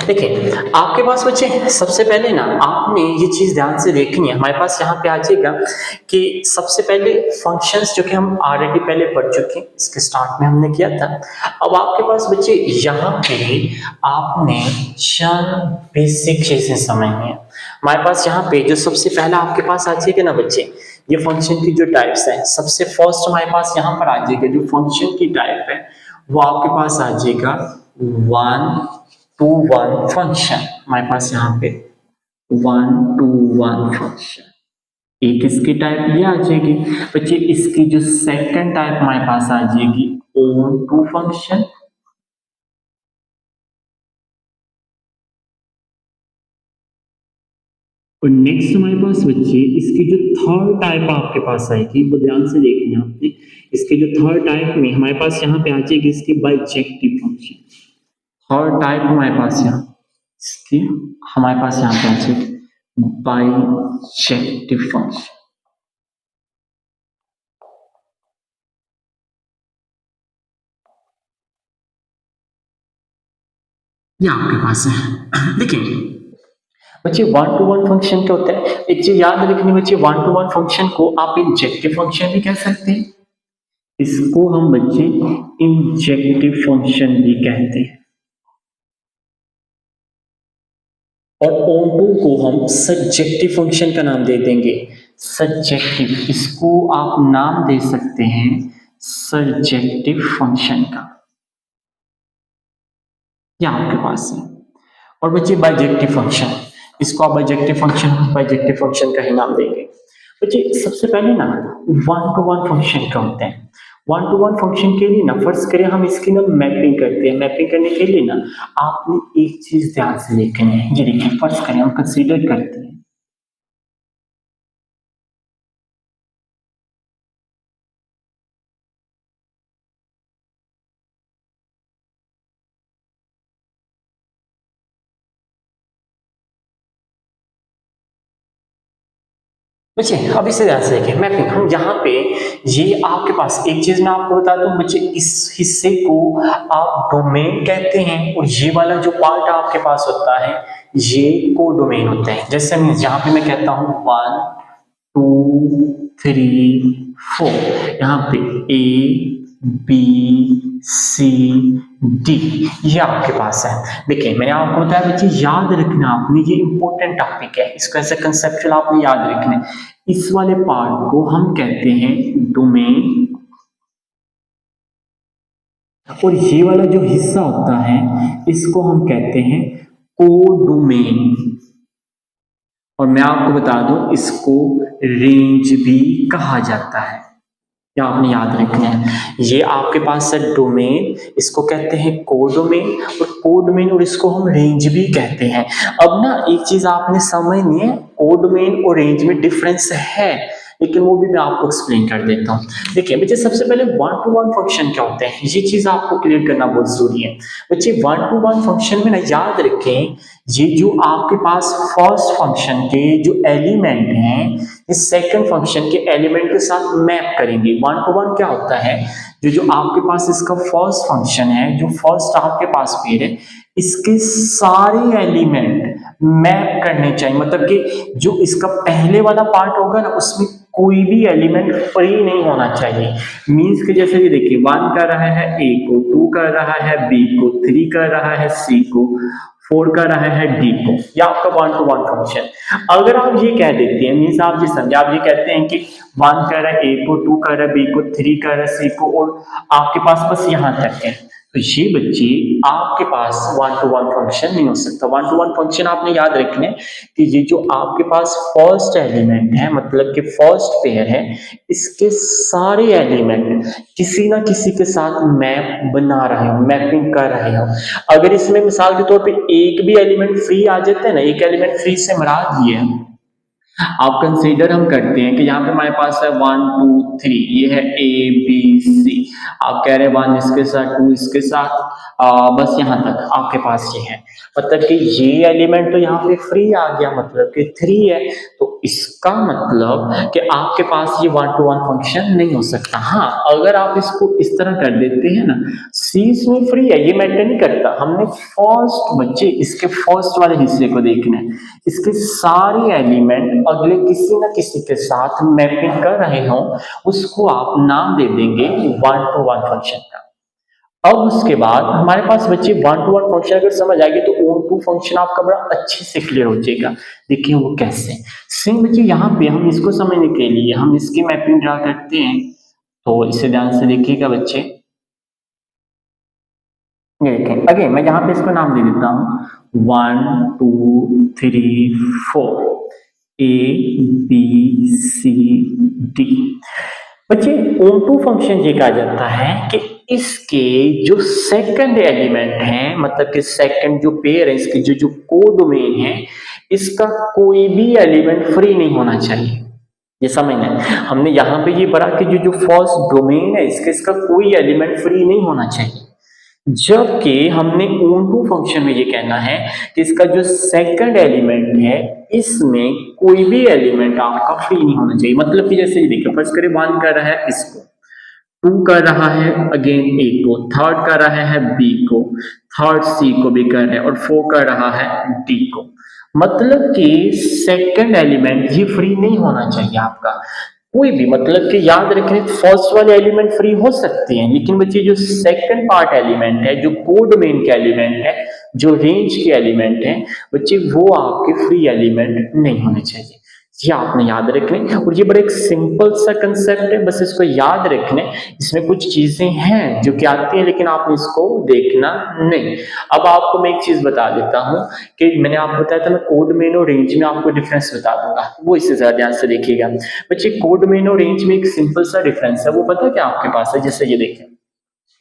देखिए आपके पास बच्चे सबसे पहले ना आपने ये चीज ध्यान से देखनी है। हमारे पास यहाँ पे आ जाएगा कि सबसे पहले फंक्शंस जो कि हम ऑलरेडी पहले पढ़ चुके हैं, इसके स्टार्ट में हमने किया था। अब आपके पास बच्चे यहाँ पे आपने चंद बेसिक चीजें समझनी है। हमारे पास यहाँ पे जो सबसे पहला आपके पास आ जाएगा ना बच्चे, ये फंक्शन की जो टाइप्स है, सबसे फर्स्ट हमारे पास यहाँ पर आ जाएगा जो फंक्शन की टाइप है वो आपके पास आ जाएगा 1 to 1 फंक्शन। हमारे पास यहाँ पे 1 to 1 फंक्शन एक इसकी टाइप ये आ जाएगी। बच्चे इसकी जो सेकंड टाइप हमारे पास आ जाएगी ऑन टू फंक्शन। और नेक्स्ट हमारे पास बच्चे इसकी जो थर्ड टाइप आपके पास आएगी वो ध्यान से देखनी है आपने। इसके जो थर्ड टाइप में हमारे पास यहाँ पे आ जाएगी इसकी बाइजेक्टिव फंक्शन। थर्ड टाइप हमारे पास यहाँ इसकी हमारे पास यहाँ पे आ जाएगी बाइजेक्टिव फंक्शन। ये आपके पास है। देखिए बच्चे 1 to 1 फंक्शन क्या होता है, एक चीज याद रखनी बच्चे, 1 to 1 फंक्शन को आप इंजेक्टिव फंक्शन भी कह सकते हैं, इसको हम बच्चे इंजेक्टिव फंक्शन भी कहते हैं। और ऑन टू को हम सब्जेक्टिव फंक्शन का नाम दे देंगे सब्जेक्टिव, इसको आप नाम दे सकते हैं सब्जेक्टिव फंक्शन का। ये आपके पास है। और बच्चे बाइजेक्टिव फंक्शन, इसको आप बाइजेक्टिव फंक्शन का ही नाम देंगे। बच्चे सबसे पहले ना 1 to 1 फंक्शन क्या होते हैं। 1 to 1 फंक्शन के लिए ना फर्स्ट करें हम इसकी ना मैपिंग करते हैं। मैपिंग करने के लिए ना आपने एक चीज ध्यान से देखनी है। ये देखिए फर्स्ट करें हम कंसीडर करते हैं बच्चे, अब इसे ध्यान से देखिए मैपिंग। हम यहाँ पे ये आपके पास एक चीज मैं आपको बता दूं बच्चे, इस हिस्से को आप डोमेन कहते हैं और ये वाला जो पार्ट आपके पास होता है ये कोडोमेन होता है। जैसे मैं यहाँ पे मैं कहता हूँ 1 2 3 4, यहाँ पे A B C D ये आपके पास है। देखिए मैंने आपको बताया बच्चे याद रखना आपने, ये इंपॉर्टेंट टॉपिक है, इसको ऐसे कंसेप्चुअल आपने याद रखना है। इस वाले पार्ट को हम कहते हैं डोमेन और ये वाला जो हिस्सा होता है इसको हम कहते हैं कोडोमेन। और मैं आपको बता दूं इसको रेंज भी कहा जाता है, या आपने याद रखना है। ये आपके पास है डोमेन, इसको कहते हैं कोडोमेन, और कोडोमेन और इसको हम रेंज भी कहते हैं। अब ना एक चीज आपने समझनी है, कोडोमेन और रेंज में डिफरेंस है, लेकिन वो भी मैं आपको एक्सप्लेन कर देता हूँ। देखिए बच्चे सबसे पहले 1 to 1 फंक्शन क्या होते हैं ये चीज आपको क्लियर करना बहुत जरूरी है। बच्चे 1 to 1 फंक्शन में ना याद रखें, ये जो आपके पास फर्स्ट फंक्शन के जो एलिमेंट हैं इस सेकंड फंक्शन के एलिमेंट के साथ मैप करेंगे। 1 to 1 क्या होता है, जो आपके पास इसका फर्स्ट फंक्शन है, जो फर्स्ट आपके पास पेयर है, इसके सारे एलिमेंट मैप करने चाहिए। मतलब कि जो इसका पहले वाला पार्ट होगा ना उसमें कोई भी एलिमेंट फ्री नहीं होना चाहिए। मीन्स के जैसे कि देखिए 1 कर रहा है A को, 2 कर रहा है B को, 3 कर रहा है C को, 4 कर रहा है D को, या आपका 1 to 1 फंक्शन। अगर आप ये कह देते हैं, मीन्स आप ये समझे, आप ये कहते हैं कि 1 कर रहा है A को, 2 कर रहा है B को, 3 कर रहा है C को, और आपके पास बस यहाँ तक है, तो ये बच्चे आपके पास 1 to 1 फंक्शन नहीं हो सकता। 1 to 1 फंक्शन आपने याद रखने कि ये जो आपके पास फर्स्ट एलिमेंट है, मतलब कि फर्स्ट पेयर है, इसके सारे एलिमेंट किसी ना किसी के साथ मैप बना रहे हो, मैपिंग कर रहे हो। अगर इसमें मिसाल के तौर पे एक भी एलिमेंट फ्री आ जाता है ना, एक एलिमेंट फ्री से मराद ये है, आप कंसीडर हम करते हैं कि यहाँ पे हमारे पास है 1 2 3, ये है A B C, आप कह रहे हैं 1 इसके साथ, 2 इसके साथ, बस यहाँ तक आपके पास ये है, मतलब कि ये एलिमेंट तो यहाँ पे फ्री आ गया, मतलब कि 3 है, तो इसका मतलब कि आपके पास ये 1 to 1 फंक्शन नहीं हो सकता। हाँ, अगर आप इसको इस तरह कर देते हैं ना, C इसमें फ्री है, ये मैटर नहीं करता, हमने फर्स्ट बच्चे इसके फर्स्ट वाले हिस्से को देखना है, इसके सारे एलिमेंट अगले किसी न किसी के साथ मैपिंग कर रहे हो, उसको आप नाम दे देंगे 1 to 1 फंक्शन का। अब उसके बाद हमारे पास बच्चे 1 to 1 फंक्शन अगर समझ आएगी तो ऑन टू फंक्शन आपका बड़ा अच्छे से क्लियर हो जाएगा। देखिए वो कैसे। सेम बच्चे यहाँ पे हम इसको समझने के लिए हम इसकी मैपिंग ड्रा करते हैं, तो इसे ध्यान से देखिएगा बच्चे। ये देखें, अगेन मैं यहाँ पे इसको नाम दे देता हूँ 1 2 3 4 A B C D। बच्चे ऑन टू फंक्शन ये कहा जाता है कि इसके जो सेकंड एलिमेंट है, मतलब कि सेकंड जो पेयर है, इसकी जो कोडोमेन है, इसका कोई भी एलिमेंट फ्री नहीं होना चाहिए। ये समझना है, हमने यहाँ पे ये पढ़ा कि जो फर्स्ट डोमेन है इसका कोई एलिमेंट फ्री नहीं होना चाहिए, जबकि हमने ऑन टू फंक्शन में ये कहना है कि इसका जो सेकंड एलिमेंट है इसमें कोई भी एलिमेंट आपका फ्री नहीं होना चाहिए। मतलब कि जैसे ये देखिए, फर्स्ट करें 1 कर रहा है इसको, 2 कर रहा है अगेन A को, थर्ड कर रहा है B को, थर्ड C को भी कर रहा है, और 4 कर रहा है D को। मतलब कि सेकंड एलिमेंट ये फ्री नहीं होना चाहिए आपका कोई भी। मतलब कि याद रखें, फर्स्ट वाले एलिमेंट फ्री हो सकते हैं, लेकिन बच्चे जो सेकंड पार्ट एलिमेंट है, जो कोडोमेन के एलिमेंट है, जो रेंज के एलिमेंट है बच्चे, वो आपके फ्री एलिमेंट नहीं होने चाहिए। ये आपने याद रखने, और ये बड़ा एक सिंपल सा कंसेप्ट है, बस इसको याद रखने। इसमें कुछ चीजें हैं जो कि आती हैं, लेकिन आपने इसको देखना नहीं। अब आपको मैं एक चीज बता देता हूँ कि मैंने आपको बताया था मैं कोडोमेन और रेंज में आपको डिफरेंस बता दूंगा, वो इससे ज्यादा ध्यान से देखिएगा बच्चे। कोडोमेन और रेंज में एक सिंपल सा डिफरेंस है, वो पता क्या आपके पास है। जैसे ये देखें,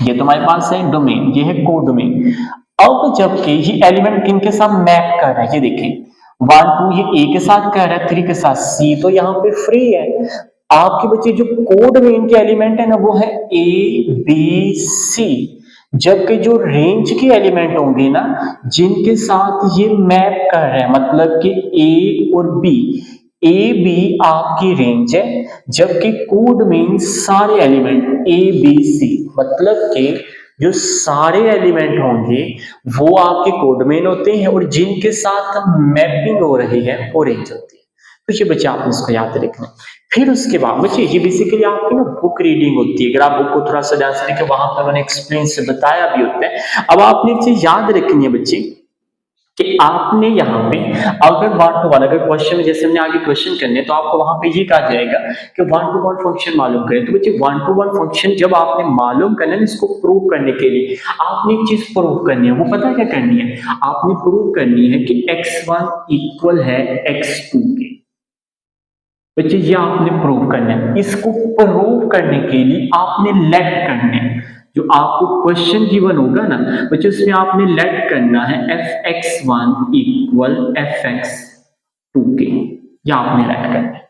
ये तुम्हारे पास है डोमेन, ये है कोडोमेन। अब जबकि ये एलिमेंट किन के साथ मैप कर रहा है, ये देखें 1 2 ये A के साथ कर रहा है, 3 के साथ C, तो यहाँ पे फ्री है। आपके बच्चे जो कोडोमेन के एलिमेंट है ना, वो है A B C, जबकि जो रेंज के एलिमेंट होंगे ना, जिनके साथ ये मैप कर रहे हैं, मतलब कि A और B, A B आपकी रेंज है, जबकि कोडोमेन सारे एलिमेंट A B C, मतलब कि जो सारे एलिमेंट होंगे वो आपके कोडोमेन होते हैं, और जिनके साथ मैपिंग हो रही है वो रेंज होती है। तो ये बच्चे आपने इसको याद रखना। फिर उसके बाद बच्चे ये बेसिकली आपकी ना बुक रीडिंग होती है, अगर आप बुक को थोड़ा सा ध्यान से देखें, वहां पर मैंने एक्सप्लेन से बताया भी होता है। अब आपने एक चीज याद रखनी है बच्चे कि आपने यहाँ पे अगर 1 to 1 अगर क्वेश्चन में, जैसे हमने आगे क्वेश्चन करने, तो आपको वहां पे ये कहा जाएगा कि 1 to 1 फंक्शन मालूम करें। तो बच्चे 1 to 1 फंक्शन जब आपने मालूम करना है, इसको प्रूव करने के लिए आपने एक चीज प्रूव करनी है। वो पता क्या करनी है, आपने प्रूव करनी है कि x1 इक्वल है x2 के। बच्चे ये आपने प्रूव करना है। इसको प्रूव करने के लिए आपने लेट करना है, जो आपको क्वेश्चन गिवन होगा ना बच्चे, उसमें आपने लेट करना है fx1 इक्वल fx2 के, या आपने लेट करना है।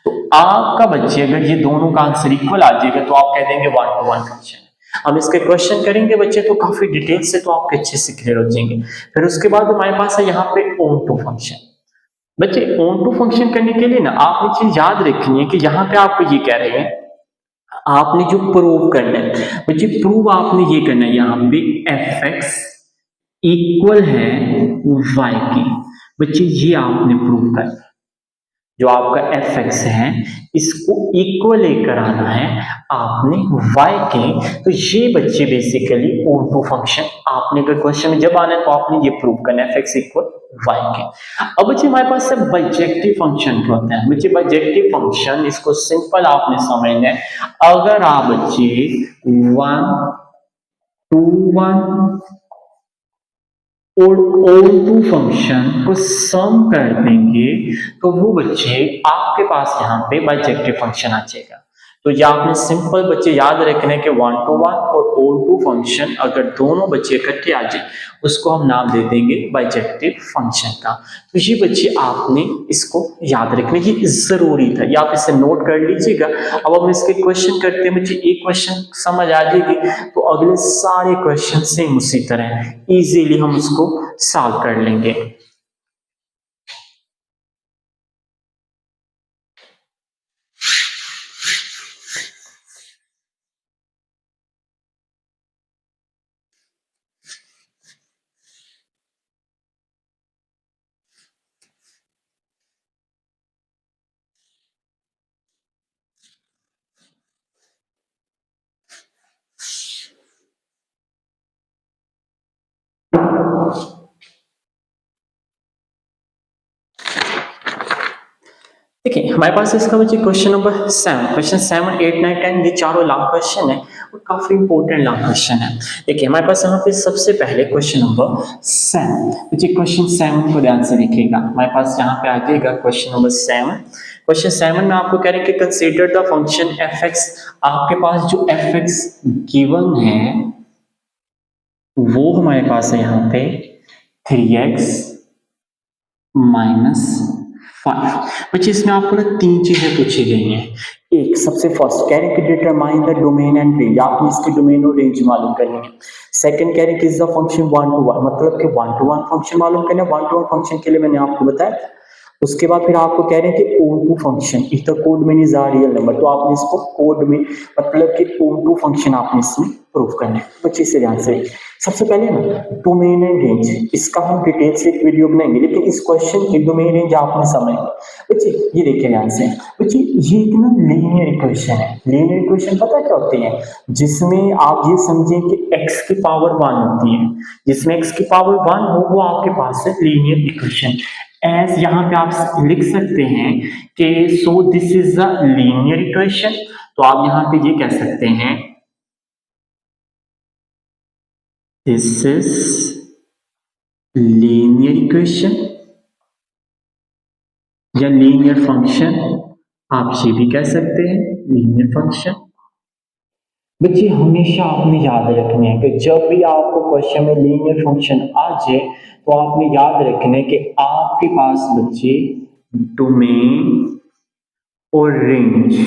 तो आपका बच्चे अगर ये दोनों का आंसर इक्वल आ जाएगा तो आप कह देंगे 1 to 1 फंक्शन। हम इसके क्वेश्चन करेंगे बच्चे तो काफी डिटेल से, तो आपके अच्छे से क्लियर हो जाएंगे। फिर उसके बाद हमारे पास है यहाँ पे ऑन टू फंक्शन। बच्चे ऑन टू फंक्शन करने के लिए ना आपने चीज याद रखनी है कि यहाँ पे आपको ये कह रहे हैं, आपने जो प्रूव करना है बच्चे, प्रूव आपने ये करना है यहाँ पे fx इक्वल है y की। बच्चे ये आपने प्रूव करना है। जो आपका एफ एक्स है इसको इक्वल लेकर आना है आपने y के। तो ये बच्चे बेसिकली O2 फंक्शन आपने अगर क्वेश्चन में जब आना है तो आपने ये प्रूव करना है f(x) इक्वल y के। अब बच्चे हमारे पास सब बाइजेक्टिव फंक्शन क्या होता है। बच्चे बाइजेक्टिव फंक्शन इसको सिंपल आपने समझना है। अगर आप बच्चे 1 2 1 और O2 फंक्शन को सम कर देंगे तो वो बच्चे आपके पास यहाँ पे बाइजेक्टिव फंक्शन आ जाएगा। तो ये आपने सिंपल बच्चे याद रखने के 1 to 1 और O2 फंक्शन अगर दोनों बच्चे इकट्ठे आ जाए उसको हम नाम दे देंगे बाइजेक्टिव फंक्शन का। तो ये बच्चे आपने इसको याद रखने की जरूरी था, या आप इसे नोट कर लीजिएगा। अब हम इसके क्वेश्चन करते हैं बच्चे, एक क्वेश्चन समझ आ जाएगी तो अगले सारे क्वेश्चन सेम उसी तरह इजीली हम उसको सॉल्व कर लेंगे। देखिए हमारे पास इसका बच्चे क्वेश्चन नंबर 7, क्वेश्चन 7, 8, 9, 10 ये चारों लॉन्ग क्वेश्चन है और काफी इंपॉर्टेंट लॉन्ग क्वेश्चन है। देखिए हमारे पास यहाँ पे सबसे पहले क्वेश्चन नंबर 7, बच्चे क्वेश्चन 7 को ध्यान से लिखिएगा। हमारे पास यहाँ पे आ जाएगा क्वेश्चन नंबर 7। क्वेश्चन 7 में आपको कह रहे हैं कि कंसीडर द फंक्शन f(x). आपके पास जो f(x) गिवन है वो हमारे पास है यहाँ पे 3x माइनस 5। बच्चे इसमें आपको ना 3 चीजें पूछी गई हैं। एक सबसे फर्स्ट कह रहे हैं कि determine the domain and range, आपने इसके डोमेन और रेंज मालूम करनी है। सेकंड कह रहे हैं कि इज द फंक्शन 1 to 1, मतलब कि 1 to 1 फंक्शन मालूम करना है। 1 to 1 फंक्शन के लिए मैंने आपको बताया। उसके बाद फिर आपको कह रहे हैं कि O2 function if the codomain is R real number, तो आपने इसको कोड में मतलब कि O2 फंक्शन आपने इसमें प्रूव करना है। बच्चे से ध्यान से सबसे पहले ना डोमेन एंड रेंज, इसका हम डिटेल से एक वीडियो बनाएंगे, लेकिन इस क्वेश्चन की डोमेन रेंज आपने समझना। बच्चे ये देखिए ध्यान से, बच्चे ये एक ना लीनियर इक्वेशन है। लीनियर इक्वेशन पता क्या होती है? जिसमें आप ये समझें कि x की पावर 1 होती है, जिसमें x की पावर 1 हो वो आपके पास है लीनियर इक्वेशन। एज यहाँ पे आप लिख सकते हैं कि so this is a linear equation, तो आप यहाँ पे ये कह सकते हैं दिस इज लीनियर इक्वेशन या लीनियर फंक्शन, आप ये भी कह सकते हैं लीनियर फंक्शन। बच्चे हमेशा आपने याद रखना है कि जब भी आपको क्वेश्चन में लीनियर फंक्शन आ जाए तो आपने याद रखना है कि आपके पास बच्चे डोमेन और रेंज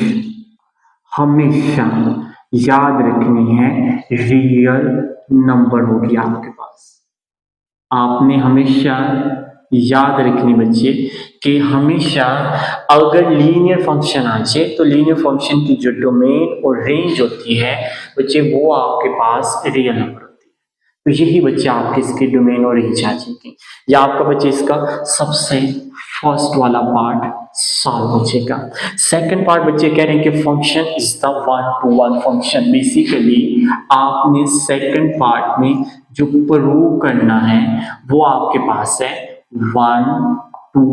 हमेशा याद रखनी है रियल नंबर होगी आपके पास। आपने हमेशा याद रखनी बच्चे कि हमेशा अगर लीनियर फंक्शन आ जाए तो लीनियर फंक्शन की जो डोमेन और रेंज होती है बच्चे वो आपके पास रियल नंबर होती है। तो यही बच्चे आपके इसके डोमेन और रेंज आ जाएगी। या आपका बच्चे इसका सबसे फर्स्ट वाला पार्ट सॉल्व हो जाएगा। सेकंड पार्ट बच्चे कह रहे हैं कि function is the 1 to 1 function. Basically आपने सेकंड पार्ट में जो प्रूव करना है वो आपके पास है 1 to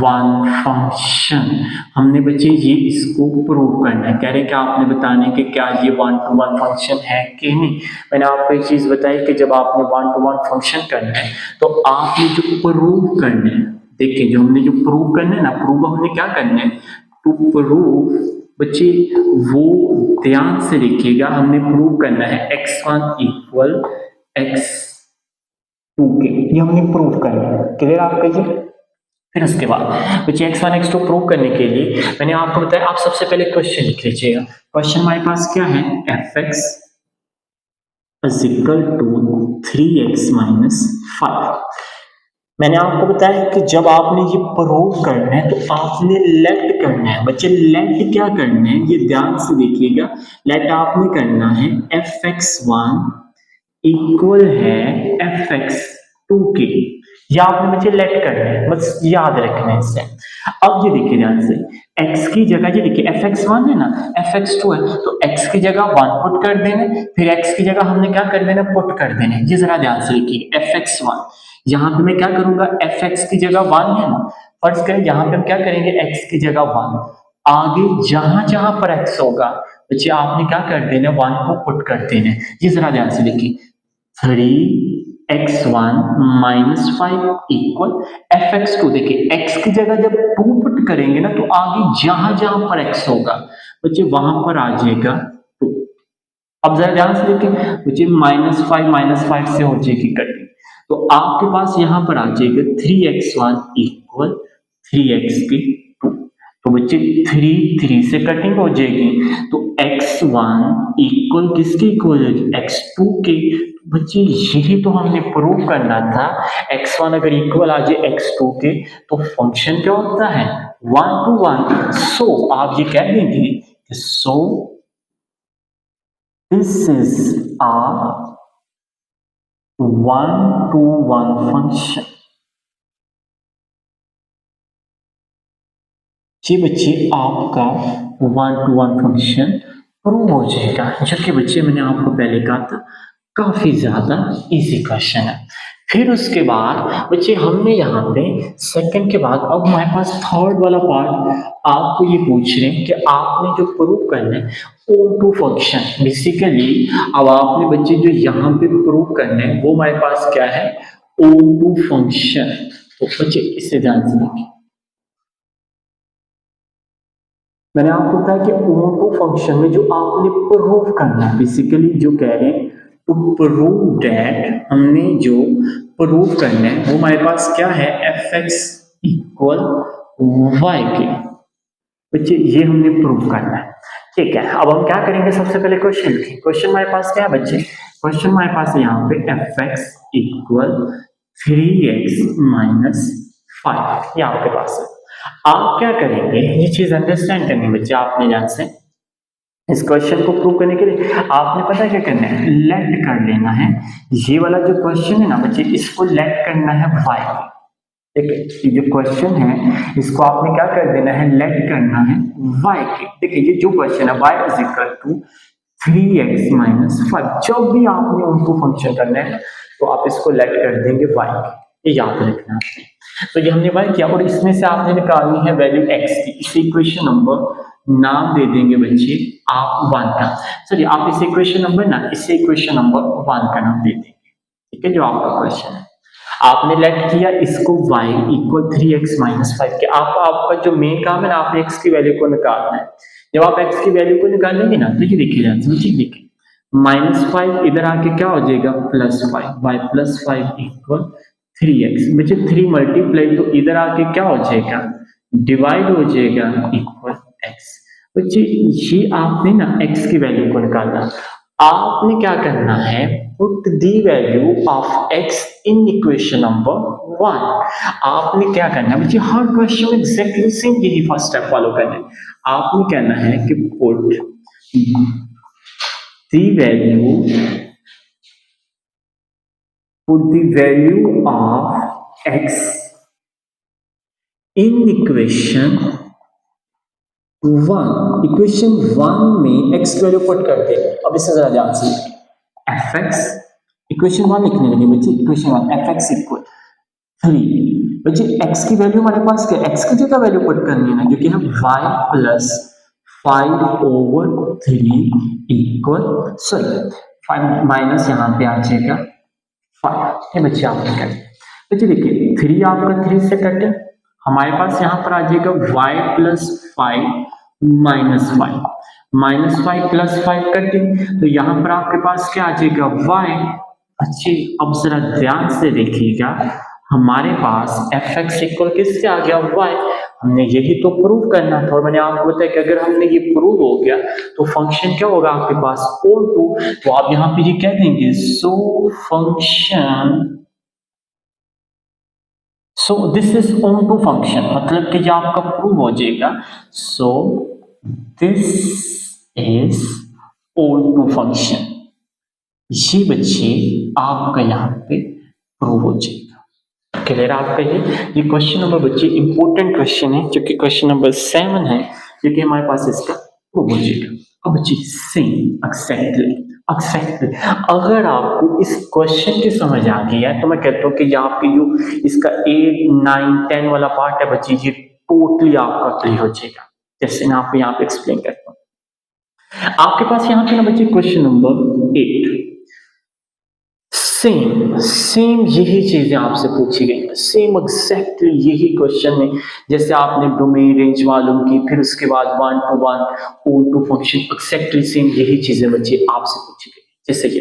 1 फंक्शन। हमने बच्चे ये इसको प्रूव करना है। कह रहे हैं कि आपने बताने कि क्या ये 1 to 1 फंक्शन है कि नहीं। मैंने आपको एक चीज बताई कि जब आपने 1 to 1 फंक्शन करना है तो आपने जो प्रूव करना है, देखिए जो हमने जो प्रूव करना है ना, प्रूव हमने क्या करना है, टू प्रूव बच्चे वो ध्यान से लिखिएगा, हमने प्रूव करना है x1 इक्वल x2 के, ये हमने प्रूव करना है। क्लियर आपका ये? फिर उसके बाद बच्चे x1 x2 प्रूव करने के लिए मैंने आपको बताया आप सबसे पहले क्वेश्चन लिख लीजिएगा। क्वेश्चन हमारे पास क्या है, f(x) is equal to 3x minus 5। मैंने आपको बताया कि जब आपने ये प्रूव करना है तो आपने लेट करना है। बच्चे लेट क्या करना है ये ध्यान से देखिएगा। लेट आपने करना है f(x1) इक्वल है f(x2) के। या आपने बच्चे लेट करना है, बस याद रखना है इससे। अब ये देखिए ध्यान से, x की जगह ये देखिए fx1 है ना, fx2 है, तो x की जगह 1 पुट कर देना, फिर x की जगह हमने क्या कर देना, पुट कर देना। ये जरा ध्यान से लिखिए, fx1, यहाँ पे मैं क्या करूंगा, fx की जगह 1 है ना, फर्स्ट करें यहाँ पे हम क्या करेंगे, x की जगह 1, आगे जहां जहां पर x होगा बच्चे आपने क्या कर देना, 1 को पुट कर देना। ये जरा ध्यान से लिखिए, 3x1 माइनस 5 इक्वल fx2। देखिए x की जगह जब 2 पुट करेंगे ना, तो आगे जहां जहां पर x होगा बच्चे वहां पर आ जाएगा 2। अब जरा ध्यान से देखिए बच्चे, माइनस फाइव से हो जाएगी कटिंग, तो आपके पास यहां पर आ जाएगा 3x1 इक्वल 3x2। तो बच्चे 3 से कटिंग हो जाएगी, तो x1 इक्वल किसके इक्वल है, x2 के। बच्चे यही तो हमने प्रूव करना था, x1 अगर इक्वल आ जाए x2 के तो फंक्शन क्या होता है, 1 to 1। सो आप ये कह देंगे कि so this is a 1 to 1 function. जी बच्चे आपका 1 to 1 फंक्शन प्रूव हो जाएगा, जबकि बच्चे मैंने आपको पहले कहा था काफी ज्यादा इजी क्वेश्चन है। फिर उसके बाद बच्चे हमने यहाँ पे सेकंड के बाद अब हमारे पास थर्ड वाला पार्ट आपको ये पूछ रहे हैं कि आपने जो प्रूव करना है O2 फंक्शन। बेसिकली अब आपने बच्चे जो यहाँ पे प्रूव करना है वो हमारे पास क्या है, O2 फंक्शन। तो बच्चे इससे ध्यान से देखिए, मैंने आपको बताया कि O2 फंक्शन में जो आपने प्रूव करना है, बेसिकली जो कह रहे हैं टू प्रूव दैट, हमने जो प्रूव करना है वो हमारे पास क्या है, fx इक्वल वाई के। बच्चे ये हमने प्रूव करना है, ठीक है। अब हम क्या करेंगे, सबसे पहले क्वेश्चन लिखें। क्वेश्चन हमारे पास क्या है बच्चे, क्वेश्चन हमारे पास यहाँ पे fx इक्वल 3x माइनस 5 ये आपके पास है। आप क्या करेंगे, ये चीज अंडरस्टैंड करनी है बच्चे आपने ध्यान से। इस क्वेश्चन को प्रूव करने के लिए आपने पता क्या करना है, लेट कर लेना है। ये वाला जो क्वेश्चन है ना बच्चे, इसको लेट करना है y। देखिए ये जो क्वेश्चन है इसको आपने क्या कर देना है, लेट करना है y के। देखिए ये जो क्वेश्चन है y is equal to 3x minus 5, जब भी आपने उनको फंक्शन करना है तो आप इसको लेट कर देंगे y के, ये याद रखना है। तो ये हमने y किया और इसमें से आपने निकालनी है वैल्यू x की। इस इक्वेशन नंबर नाम दे देंगे बच्चे आप 1 का। चलिए आप इस इक्वेशन नंबर ना, इसे इक्वेशन नंबर 1 का नाम दे देंगे, ठीक है। जो आपका क्वेश्चन है आपने लेट किया इसको y इक्वल 3x माइनस 5 के। आपका जो मेन काम है ना, आपने x की वैल्यू को निकालना है। जब आप x की वैल्यू को निकालेंगे ना तो ये देखिए ध्यान से, देखिए -5 इधर आके क्या हो जाएगा, +5, y प्लस 5 इक्वल 3x। बच्चे 3 मल्टीप्लाई तो इधर आके क्या हो जाएगा, डिवाइड हो जाएगा इक्वल x। बच्चे ये आपने ना x की वैल्यू को निकालना, आपने क्या करना है, put the value of x in equation number 1। आपने क्या करना है बच्चे, हर क्वेश्चन में एग्जैक्टली सेम यही फर्स्ट स्टेप फॉलो करना है। आपने कहना है कि put the value of x in equation 1। Equation 1 में x की वैल्यू पुट कर दे। अब इससे जरा ध्यान से, fx इक्वेशन 1 लिखने लगे बच्चे, इक्वेशन 1 fx इक्वल 3। बच्चे x की वैल्यू हमारे पास क्या है, x की जगह वैल्यू पुट करनी है ना, जो कि है y प्लस 5/3 इक्वल 5 माइनस यहाँ पे आ जाएगा 5। ये बच्चे आपने कर दिया। बच्चे देखिए 3 आपका 3 से कटे, हमारे पास यहाँ पर आ जाएगा y प्लस 5 माइनस 5 प्लस 5 कटे, तो यहाँ पर आपके पास क्या आ जाएगा y। अच्छी अब जरा ध्यान से देखिएगा, हमारे पास fx इक्वल किससे आ गया, y। हमने यही तो प्रूव करना था और मैंने आपको बताया कि अगर हमने ये प्रूव हो गया तो फंक्शन क्या होगा आपके पास, O2। तो आप यहाँ पे ये कह देंगे सो दिस इज O2 फंक्शन, मतलब कि ये आपका प्रूव हो जाएगा। सो दिस इज O2 फंक्शन। ये बच्चे आपका यहाँ पे प्रूव हो जाएगा। क्लियर आपका ये क्वेश्चन नंबर बच्चे इंपॉर्टेंट क्वेश्चन है, जो कि क्वेश्चन नंबर 7 है, जो कि हमारे पास इसका वो बचेगा। अब बच्चे सेम एक्सेक्टली अगर आपको इस क्वेश्चन की समझ आ गई है तो मैं कहता हूँ कि यहाँ पे जो इसका 8, 9, 10 वाला पार्ट है बच्चे, ये टोटली आपका क्लियर हो जाएगा। जैसे मैं आपको यहाँ पे एक्सप्लेन करता हूँ। आपके पास यहाँ पे ना बच्चे क्वेश्चन नंबर 8 सेम यही चीजें आपसे पूछी गई हैं, सेम एग्जैक्टली यही क्वेश्चन है। जैसे आपने डोमेन रेंज मालूम की, फिर उसके बाद 1 to 1 O2 function, exactly same यही चीजें बच्चे आपसे पूछी गई। जैसे कि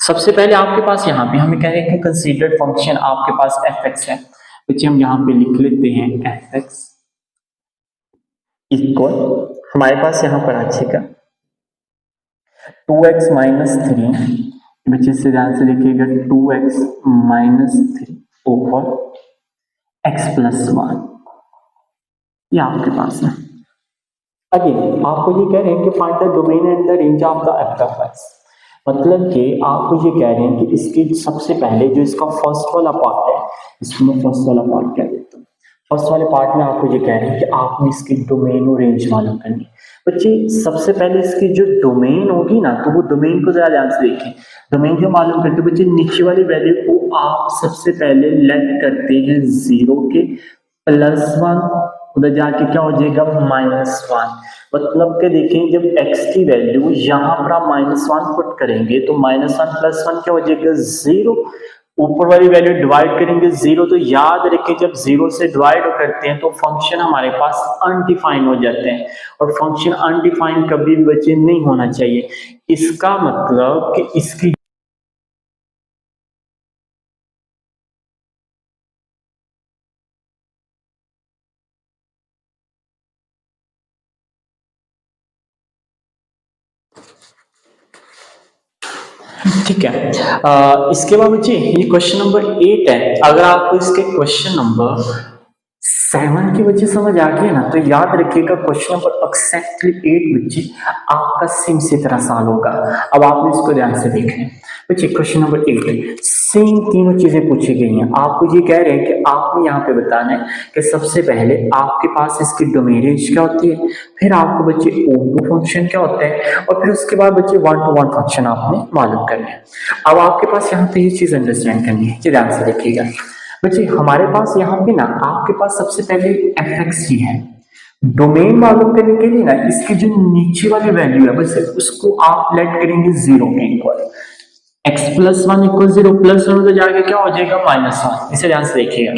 सबसे पहले आपके पास यहाँ पे हमें कह रहे हैं कि कंसीडर्ड फंक्शन आपके पास fx है, बच्चे हम यहाँ पे लिख लेते हैं fx इक्वल, हमारे पास यहाँ पर आ जाएगा 2x माइनस 3, बच्चे से ध्यान से लिखिएगा 2x minus 3 over x plus 1, ये आपके पास है। अगेन आपको ये कह रहे हैं कि find the domain and the range of the f(x), मतलब कि आपको ये कह रहे हैं कि इसकी सबसे पहले जो इसका फर्स्ट वाला पार्ट है, इसको मैं फर्स्ट वाला पार्ट कह देता हूँ। फर्स्ट वाले पार्ट में आपको ये कह रहे हैं कि आपने इसकी डोमेन और रेंज मालूम करनी है। बच्चे सबसे पहले इसकी जो डोमेन होगी ना, तो वो डोमेन को जरा ध्यान से देखें। डोमेन जो मालूम करते हैं बच्चे, नीचे वाली वैल्यू को आप सबसे पहले लेट करते हैं 0 के, +1, उधर जाके क्या हो जाएगा -1। मतलब कि देखें जब x की वैल्यू यहाँ पर आप -1 पुट करेंगे तो -1 + 1 क्या हो जाएगा 0, ऊपर वाली वैल्यू डिवाइड करेंगे 0, तो याद रखें जब 0 से डिवाइड करते हैं तो फंक्शन हमारे पास अनडिफाइन हो जाते हैं, और फंक्शन अनडिफाइन कभी भी बच्चे नहीं होना चाहिए। इसका मतलब कि इसकी ठीक है। इसके बाद बच्चे ये क्वेश्चन नंबर 8 है। अगर आपको इसके क्वेश्चन नंबर 7 की बच्चे समझ आ गई ना, तो याद रखिएगा क्वेश्चन नंबर एक्जैक्टली 8 बच्चे आपका सेम से तरह साल होगा। अब आपने इसको ध्यान से देखना है बच्चे। क्वेश्चन नंबर 8 सेम तीनों चीजें पूछी गई हैं। आपको ये कह रहे हैं कि आपने यहाँ पे बताना है कि सबसे पहले आपके पास इसकी डोमेन रेंज क्या होती है, फिर आपको बच्चे O2 फंक्शन क्या होता है, और फिर उसके बाद बच्चे 1 to 1 फंक्शन आपने मालूम करना है। अब आपके पास यहाँ पे ये चीज अंडरस्टैंड करनी है, ध्यान से देखिएगा बच्चे। हमारे पास यहाँ पे ना आपके पास सबसे पहले fx ही है। डोमेन मालूम करने के लिए ना इसकी जो नीचे वाली वैल्यू है बस उसको आप लेट करेंगे 0 के इक्वल, x + 1 = 0, +1 तो जाके क्या हो जाएगा -1। इसे ध्यान से देखिएगा,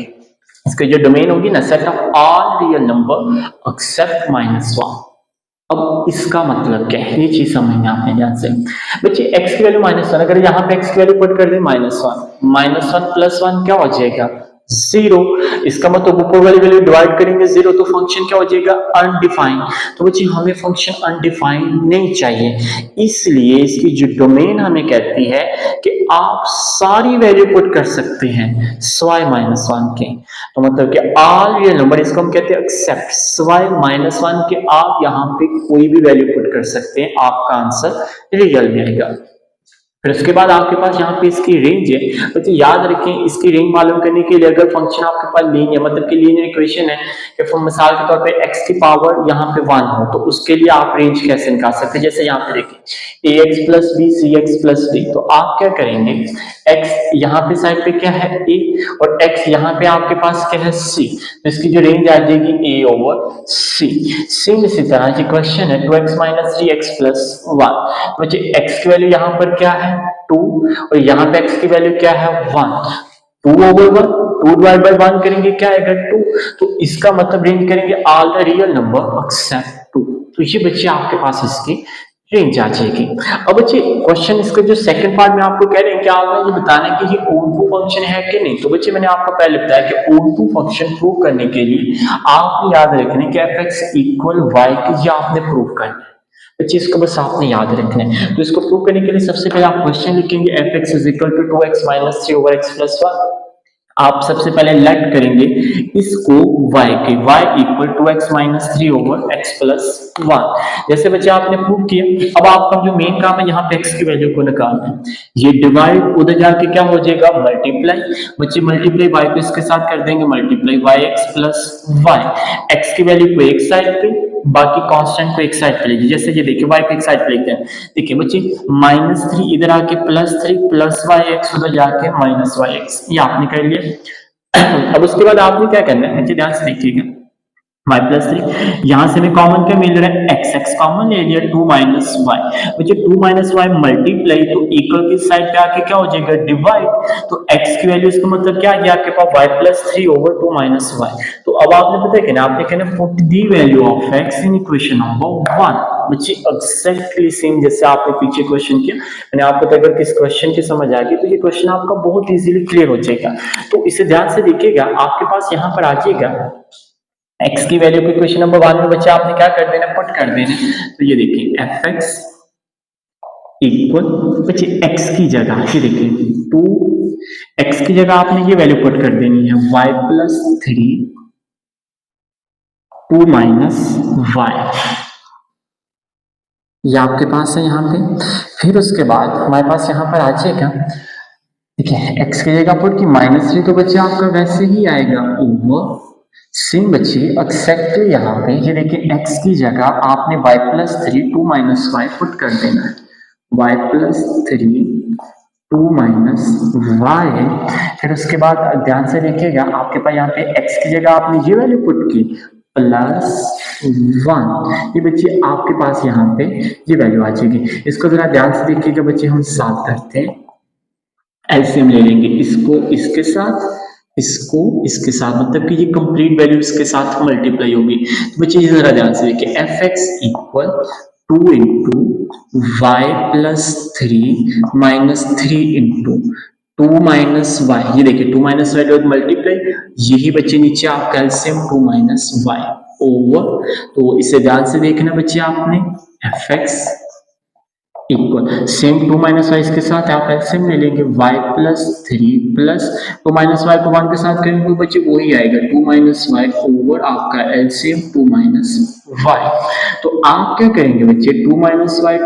इसकी जो डोमेन होगी ना, set of all real number except -1। अब इसका मतलब क्या है, ये चीज समझना आपने ध्यान से बच्चे। x की वैल्यू -1, अगर यहाँ पे x की वैल्यू पुट कर दे -1 + 1 क्या हो जाएगा 0। इसका मतलब ऊपर वाली वैल्यू डिवाइड करेंगे 0, तो फंक्शन क्या हो जाएगा अनडिफाइंड। तो बच्चे हमें फंक्शन अनडिफाइंड नहीं चाहिए, इसलिए इसकी जो डोमेन हमें कहती है कि आप सारी वैल्यू पुट कर सकते हैं स्वाय -1 के। तो मतलब कि ऑल रियल नंबर, इसको हम कहते हैं एक्सेप्ट स्वाय -1 के, आप यहाँ पे कोई भी वैल्यू पुट कर सकते हैं, आपका आंसर रियल मिलेगा। फिर उसके बाद आपके पास यहाँ पे इसकी रेंज है, तो याद रखें इसकी रेंज मालूम करने के लिए अगर फंक्शन आपके पास लीनियर, मतलब कि लीनियर इक्वेशन है कि मिसाल के तौर पे x की पावर यहाँ पे 1 हो, तो उसके लिए आप रेंज कैसे निकाल सकते हैं। जैसे यहाँ पे देखें ax + b cx + d, तो आप क्या करेंगे, x यहाँ पे साइड पे क्या है a, और x यहाँ पे आपके पास क्या है c, तो इसकी जो रेंज आ जाएगी a/c। सेम इसी तरह की क्वेश्चन है 2x - 3x + 1, बच्चे x की वैल्यू यहाँ पर क्या है 2, और यहाँ पे x की वैल्यू क्या है 1, 2/1, 2 डिवाइड बाय 1 करेंगे क्या आएगा 2, तो इसका मतलब रेंज करेंगे all the real number except 2। तो ये बच्चे आपके पास इसकी रेंज आ जाएगी। अब बच्चे क्वेश्चन इसका जो सेकंड पार्ट में आपको कह रहे हैं कि आपने ये बताना है कि ये O2 फंक्शन है कि नहीं। तो बच्चे मैंने आपको पहले बताया कि O2 फंक्शन प्रूव करने के लिए आपने याद रखना कि fx = y की, ये आपने प्रूव करना है बच्चे, इसको बस आपने याद रखना है। तो इसको प्रूव करने के लिए सबसे पहले आप क्वेश्चन लिखेंगे fx = 2x - 3 / x + 1। आप सबसे पहले लेट करेंगे इसको y के, y equal to x minus 3 over x plus 1। जैसे बच्चे आपने प्रूव किया, अब आपका जो मेन काम है यहाँ पे x की वैल्यू को निकालना है। ये डिवाइड उधर जाके क्या हो जाएगा, मल्टीप्लाई। बच्चे मल्टीप्लाई y को इसके साथ कर देंगे multiply, y x plus y, x की वैल्यू को एक साइड पे, बाकी कांस्टेंट को एक साइड पे लीजिए। जैसे ये देखिए y को एक साइड पे लेते हैं, देखिए बच्चे -3 इधर आके +3 प्लस वाई एक्स उधर जाके माइनस वाई एक्स, ये आपने कर लिया। अब उसके बाद आपने क्या करना है, बच्चे ध्यान से देखिएगा, y प्लस 3 यहां से हमें कॉमन क्या मिल रहा है, x, x कॉमन ले लिया, 2 माइनस वाई, बच्चे 2 माइनस वाई मल्टीप्लाई, तो इक्वल की साइड पे आके क्या हो जाएगा, डिवाइड। तो x की वैल्यू इसका मतलब क्या आ गया आपके पास, y plus 3 over 2 minus y. तो अब आपने पता है कि ना, आपने कहना put the value of x in equation number 1। बच्चे एग्जैक्टली सेम जैसे आपने पीछे क्वेश्चन किया, मैंने आपको अगर किस क्वेश्चन की समझ आ गई तो ये क्वेश्चन आपका बहुत इजीली क्लियर हो जाएगा। तो इसे ध्यान से देखिएगा, आपके पास यहाँ पर आ जाएगा x की वैल्यू को इक्वेशन नंबर 1 में बच्चे आपने क्या कर देना, पुट कर देना। तो ये देखिए fx इक्वल, बच्चे x की जगह ये देखिए 2, x की जगह आपने ये वैल्यू पुट कर देनी है y प्लस 3 2 माइनस वाई, ये आपके पास है यहाँ पे। फिर उसके बाद हमारे पास यहाँ पर आ जाएगा, ठीक है, x की जगह पुट की -3, तो बच्चे आपका वैसे ही आएगा ओवर सेम। बच्चे एक्सेक्टली यहाँ पे ये देखिए x की जगह आपने y plus 3 2 minus y put कर देना है, y प्लस 3 2 माइनस वाई। फिर उसके बाद ध्यान से देखिएगा, आपके पास यहाँ पे x की जगह आपने ये वैल्यू पुट की +1, ये बच्चे आपके पास यहाँ पे ये वैल्यू आ जाएगी। इसको जरा ध्यान से देखिएगा बच्चे, हम साथ करते हैं, एलसीएम ले लेंगे, इसको इसके साथ, इसको इसके साथ, मतलब कि ये कंप्लीट वैल्यू इसके साथ मल्टीप्लाई होगी। तो बच्चे ये जरा ध्यान से देखिए, fx equal 2 into y plus 3 minus 3 into 2 minus y, ये देखिए 2 माइनस वाई मल्टीप्लाई, यही बच्चे नीचे आपका एलसीएम 2 माइनस वाई ओवर। तो इसे ध्यान से देखना बच्चे आपने, fx equal same 2 minus y के साथ आप एलसीएम ले लेंगे, y plus 3 plus 2 minus y को 1 के साथ करेंगे तो बच्चे वही आएगा 2 माइनस वाई ओवर आपका एलसीएम 2 माइनस वाई। तो आप क्या करेंगे बच्चे, 2 माइनस वाई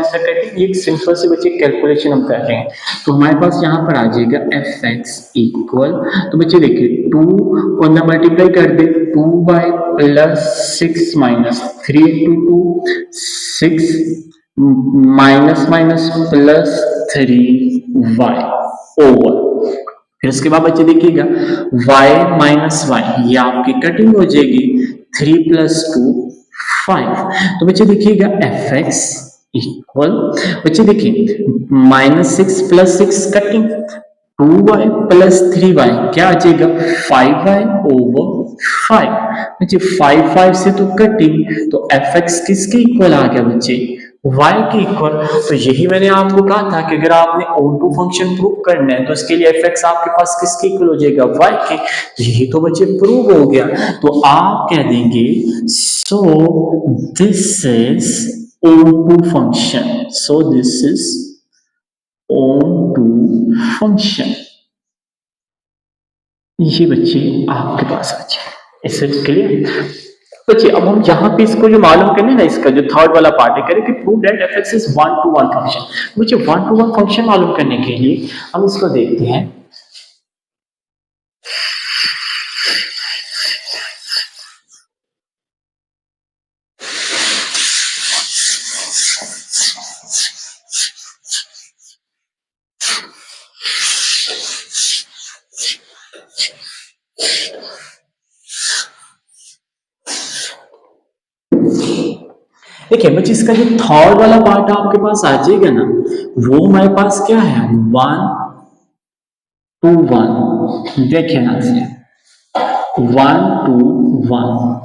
से करके एक सिंपल से बच्चे कैलकुलेशन हम कर रहे हैं। तो हमारे पास यहाँ पर आ जाएगा fx इक्वल, तो बच्चे देखिए 2 को अंदर मल्टीप्लाई कर दे, 2 by plus 6 minus 3 into 2 6 minus minus plus 3y over. फिर उसके बाद बच्चे देखिएगा y माइनस वाई, ये आपकी कटिंग हो जाएगी, 3 प्लस 2 5। तो बच्चे देखिएगा fx इक्वल, बच्चे देखिए -6 plus 6 cutting, 2y plus 3y क्या आ जाएगा, 5y ओवर 5। बच्चे 5 से तो कटिंग, तो fx किसके इक्वल आ गया बच्चे, y के इक्वल। तो यही मैंने आपको कहा था कि अगर आपने ऑन-टू फंक्शन प्रूव करना है तो इसके लिए fx आपके पास किसके इक्वल हो जाएगा, y के। यही तो बच्चे प्रूव हो गया। तो आप कह देंगे सो this is on-to function, so this is on-to function, ये बच्चे आपके पास आ जाए। इससे क्लियर बच्चे। अब हम यहाँ पे इसको जो मालूम करने ना, इसका जो थर्ड वाला पार्ट है, करें कि prove that fx is 1-to-1 function. बच्चे 1-to-1 फंक्शन मालूम करने के लिए हम इसको देखते हैं, देखिए बच्चे इसका जो थर्ड वाला पार्ट आपके पास आ जाएगा ना, वो हमारे पास क्या है, 1-to-1। देखिए ना से 1-to-1,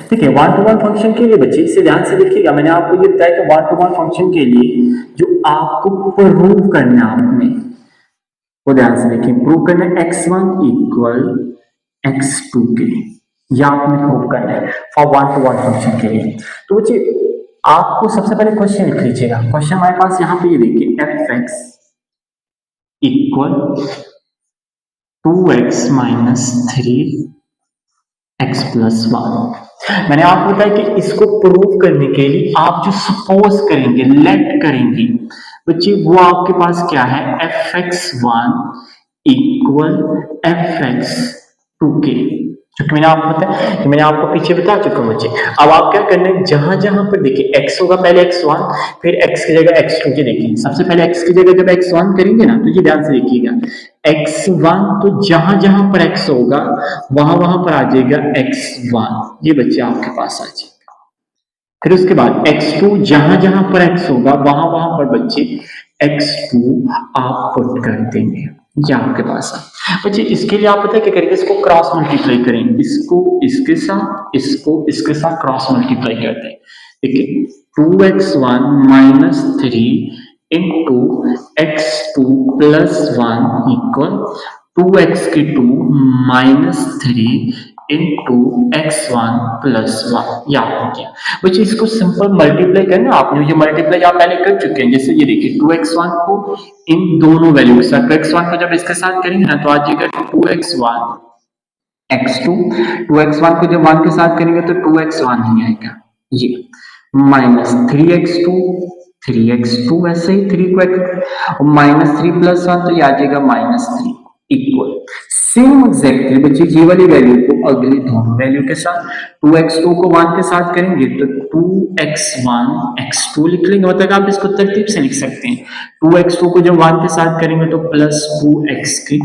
ठीक है। 1-to-1 फंक्शन के लिए बच्चे इसे ध्यान से देखिएगा, मैंने आपको ये बताया कि 1-to-1 फंक्शन के लिए जो आपको प्रूव करना है आपने, वो ध्यान से देखिए, प्रूव करना है x1 इक्वल x2 के, या आपने प्रूव करना है फॉर 1-to-1 फंक्शन के लिए। तो बच्चे आपको सबसे पहले क्वेश्चन लिख लीजिएगा। क्वेश्चन हमारे पास यहाँ पे ये देखिए, fx equal 2x minus 3x plus 1। मैंने आपको बताया कि इसको प्रूव करने के लिए आप जो सपोज करेंगे, लेट करेंगे बच्चे, वो आपके पास क्या है, fx1 इक्वल fx2 के, क्योंकि मैंने आपको बताया कि मैंने आपको पीछे बता चुका हूं बच्चे। अब आप क्या करना है, जहां जहां पर देखिए x होगा, पहले x1 फिर x की जगह x2 के देखिए। सबसे पहले x की जगह जब x1 करेंगे ना, तो ये ध्यान से देखिएगा, x1 तो जहां जहां पर x होगा वहां वहां पर आ जाएगा x1, ये बच्चे आपके पास आ जाएगा। फिर उसके बाद x2 जहां जहां पर x होगा वहां वहां पर बच्चे x2 आप पुट कर देंगे, ये आपके पास है बच्चे। इसके लिए आप पता है क्या करेंगे, इसको क्रॉस मल्टीप्लाई करेंगे, इसको इसके साथ, इसको इसके साथ क्रॉस मल्टीप्लाई करते हैं। देखिए 2x1 minus 3 into x2 plus 1 equal 2x की 2 माइनस 3 इंटू x1 प्लस 1, या हो गया बच्चे। इसको सिंपल मल्टीप्लाई करना, आपने ये मल्टीप्लाई आप पहले कर चुके हैं। जैसे ये देखिए 2x1 को इन दोनों वैल्यू के साथ, 2x1 को जब इसके साथ करेंगे ना तो आ जाएगा 2x1 x2, 2x1 को जब 1 के साथ करेंगे तो 2x1 ही आएगा, ये माइनस 3x2 ऐसे ही 3 को और माइनस 3 प्लस 1 तो ये आ जाएगा माइनस 3 इक्वल सेम एग्जैक्टली बच्चे ये वाली वैल्यू को अगली दोनों वैल्यू के साथ, 2x2 को 1 के साथ करेंगे तो 2x1 x2 लिख लेंगे, मतलब आप इसको तरतीब से लिख सकते हैं। 2x2 को जब 1 के साथ करेंगे तो प्लस 2x की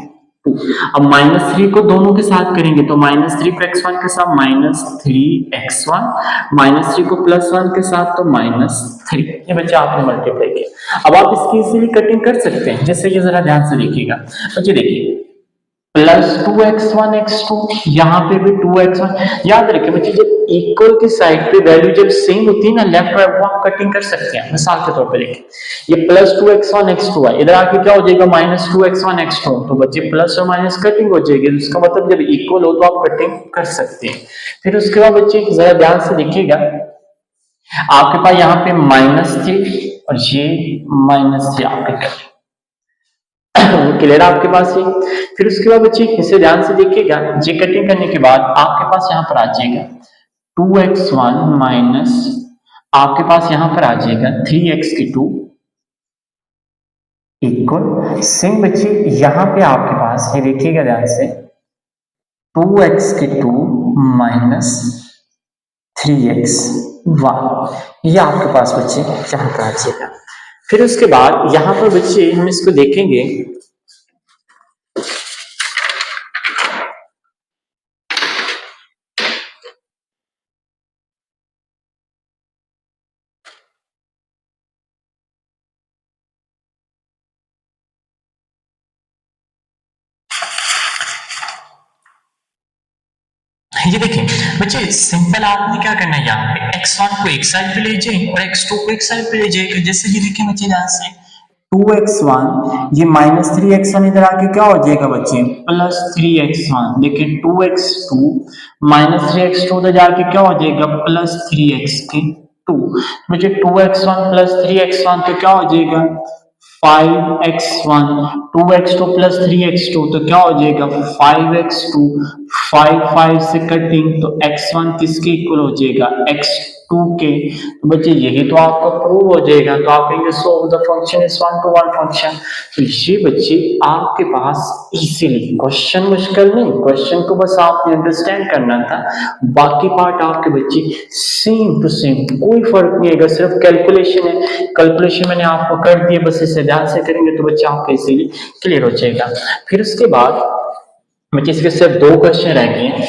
2। अब माइनस 3 को दोनों के साथ करेंगे तो माइनस 3 को x1 के साथ माइनस 3x1, माइनस 3 को प्लस 1 के साथ तो माइनस 3, ये बच्चे आपने मल्टीप्लाई किया। अब आप इसकी इजीली कटिंग कर सकते हैं, जैसे ये जरा ध्यान से देखिएगा बच्चे। देखिए प्लस 2x1 x2, यहाँ पे भी 2x1, याद रखिए बच्चे जब इक्वल की साइड पे वैल्यू जब सेम होती है ना लेफ्ट राइट, वो आप कटिंग कर सकते हैं। मिसाल के तौर पे देखिए ये प्लस 2x1 x2 है, इधर आके क्या हो जाएगा माइनस 2x1 x2, तो बच्चे प्लस और माइनस कटिंग हो जाएगी, इसका मतलब जब इक्वल हो तो आप कटिंग कर सकते हैं। फिर उसके बाद बच्चे जरा ध्यान से देखिएगा, आपके पास यहाँ पे माइनस 3 और ये माइनस 3 आपके कटिंग क्लियर आपके पास ये। फिर उसके बाद बच्चे इसे ध्यान से देखिएगा, ये कटिंग करने के बाद आपके पास यहाँ पर आ जाएगा 2x1 माइनस, आपके पास यहाँ पर आ जाएगा 3x की 2 इक्वल सेम बच्चे यहाँ पे आपके पास ये देखिएगा ध्यान से 2x की 2 माइनस 3x1, ये आपके पास बच्चे यहाँ पर आ जाएगा। फिर उसके बाद यहाँ पर बच्चे हम इसको देखेंगे, ये देखिए बच्चे सिंपल आपने क्या करना है, यहाँ पे x1 को एक साइड पे ले जाइए और x2 को एक साइड पे ले जाइए। जैसे ये देखिए बच्चे यहाँ से 2x1 ये माइनस 3x1 इधर आके क्या हो जाएगा बच्चे प्लस 3x1, देखिए 2x2 माइनस 3x2 उधर जाके क्या हो जाएगा प्लस 3x2, बच्चे 2x1 प्लस 3x1 तो क्या हो जाएगा 5x1, 2x2 प्लस 3x2 तो क्या हो जाएगा 5x2, 5 से कटिंग तो x1 किसके इक्वल हो जाएगा x2 के, तो बच्चे यही तो आपका प्रूव हो जाएगा। तो आप कहेंगे so the function is 1-to-1 function. तो ये बच्चे आपके पास इजीली, क्वेश्चन मुश्किल नहीं, क्वेश्चन को बस आपने अंडरस्टैंड करना था, बाकी पार्ट आपके बच्चे सेम टू सेम, कोई फर्क नहीं आएगा, सिर्फ कैलकुलेशन है। कैलकुलेशन मैंने आपको कर दी है, बस इसे ध्यान से करेंगे तो बच्चे आपका इजीली क्लियर हो जाएगा। फिर उसके बाद बच्चे इसके सिर्फ 2 क्वेश्चन रह गए हैं।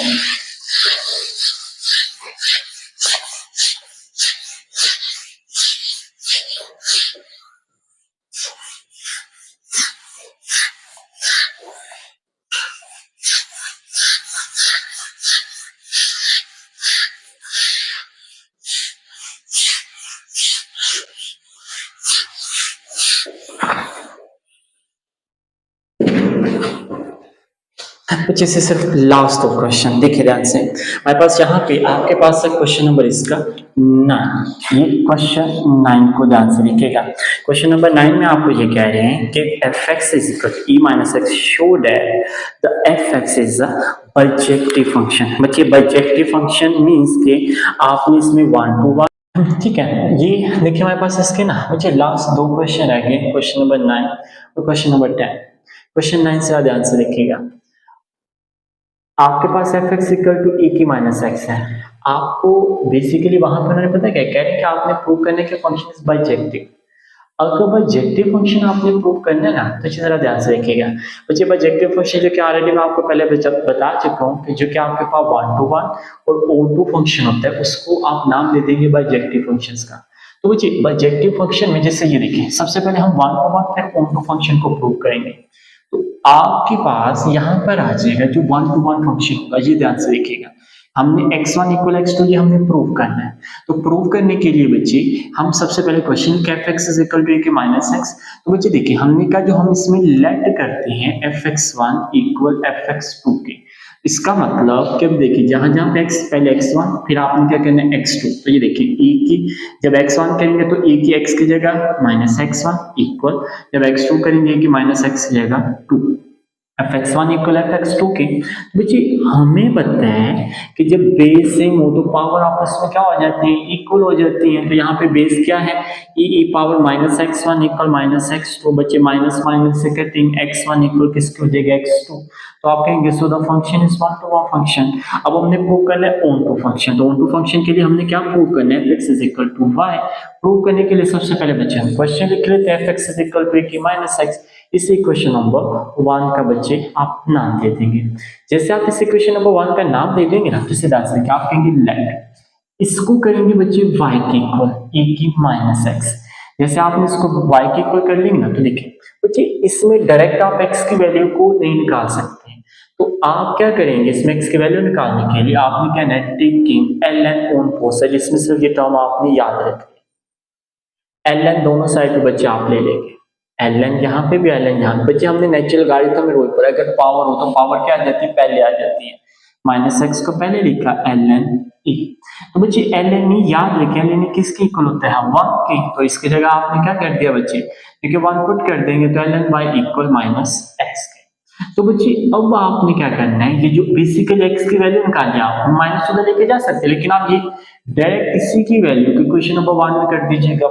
बच्चे से सिर्फ लास्ट दो क्वेश्चन देखिए ध्यान से, हमारे पास यहाँ पे आपके पास है क्वेश्चन नंबर इसका 9, ये क्वेश्चन 9 को ध्यान से लिखिएगा। क्वेश्चन नंबर 9 में आपको ये कह रहे हैं कि f(x) is equal to e minus x, show that the f(x) is a bijective function. बच्चे बाइजेक्टिव फंक्शन मीन्स के आपने इसमें 1 to 1, ठीक है। ये देखिए हमारे पास इसके ना बच्चे लास्ट दो क्वेश्चन रह गए, क्वेश्चन नंबर 9 और क्वेश्चन नंबर 10। क्वेश्चन 9 से ध्यान से देखिएगा, आपके पास f(x) इक्वल टू e की माइनस एक्स है। आपको बेसिकली वहां पर उन्होंने पता क्या कह रहे हैं कि आपने प्रूव करने के फंक्शन इज बाइजेक्टिव। अगर बाइजेक्टिव फंक्शन आपने प्रूव करना है ना तो अच्छी तरह ध्यान से देखिएगा बच्चे। बाइजेक्टिव फंक्शन जो कि ऑलरेडी मैं आपको पहले बता चुका हूँ कि जो कि आपके पास 1 to 1 और O2 फंक्शन होता है, उसको आप नाम दे देंगे बाइजेक्टिव फंक्शंस का। तो बच्चे बाइजेक्टिव फंक्शन में जैसे ये देखिए, सबसे पहले हम 1 to 1 फिर O2 फंक्शन को प्रूव करेंगे। तो आपके पास यहाँ पर आ जाएगा जो 1 to 1 फंक्शन होगा, ये ध्यान से देखिएगा। हमने x1 इक्वल x2 ये हमने प्रूव करना है। तो प्रूव करने के लिए बच्चे हम सबसे पहले क्वेश्चन के f(x) is equal to e की माइनस एक्स। तो बच्चे देखिए हमने कहा जो हम इसमें लेट करते हैं f(x1) इक्वल f(x2) के, इसका मतलब कि देखिए जहां जहां पे x पहले x1 फिर आपने क्या करना है x2। तो ये देखिए e की जब x1 करेंगे तो e की x की जगह माइनस x1 इक्वल, जब x2 करेंगे e की माइनस x की जगह 2, f(x1) इक्वल f(x2) के। बच्चे हमें पता है कि जब बेस सेम हो तो पावर आपस में क्या हो जाती है, इक्वल हो जाती है। तो यहाँ पे बेस क्या है, e power minus x1 equal minus x2। बच्चे माइनस माइनस से कहते हैं x1 इक्वल किसकी हो जाएगा x2। तो आप कहेंगे so the function is 1 to 1 function. अब हमने प्रूव करना है On2 फंक्शन। तो On2 फंक्शन के लिए हमने क्या प्रूव करना है, f(x) is equal to y। Prove करने के लिए सबसे पहले बच्चे हम क्वेश्चन लिख लेते हैं, f(x) is equal to e की माइनस एक्स। इस इक्वेशन नंबर 1 का बच्चे आप नाम दे देंगे। जैसे आप इस इक्वेशन नंबर 1 का नाम दे देंगे ना तो सीधा से आप कहेंगे लेट, इसको करेंगे बच्चे y के इक्वल e की माइनस एक्स। जैसे आपने इसको y के इक्वल कर लेंगे ना तो देखिए बच्चे इसमें डायरेक्ट आप x की वैल्यू को नहीं निकाल सकते हैं। तो आप क्या करेंगे, इसमें x की वैल्यू निकालने के लिए आपने क्या है taking ln on both side, इसमें सिर्फ ये टर्म आपने याद रखनी, ln दोनों साइड पे बच्चे आप ले लेंगे, ln यहाँ पे भी ln यहाँ पे। बच्चे हमने नेचुरल लॉगरिथम में रूल पर अगर पावर हो तो पावर क्या आ जाती है, पहले आ जाती है। माइनस एक्स को पहले लिखा ln e। तो बच्चे ln e याद रखें, ln e किसके इक्वल होता है 1 के। तो इसकी जगह आपने क्या कर दिया बच्चे, क्योंकि 1 पुट कर देंगे तो ln y equal minus x के। तो बच्चे अब आपने क्या करना है, ये जो बेसिकली x की वैल्यू निकालिए, आप माइनस उधर लेके जा सकते हैं लेकिन आप ये डायरेक्ट इसी की वैल्यू क्वेश्चन नंबर 1 में कर दीजिएगा।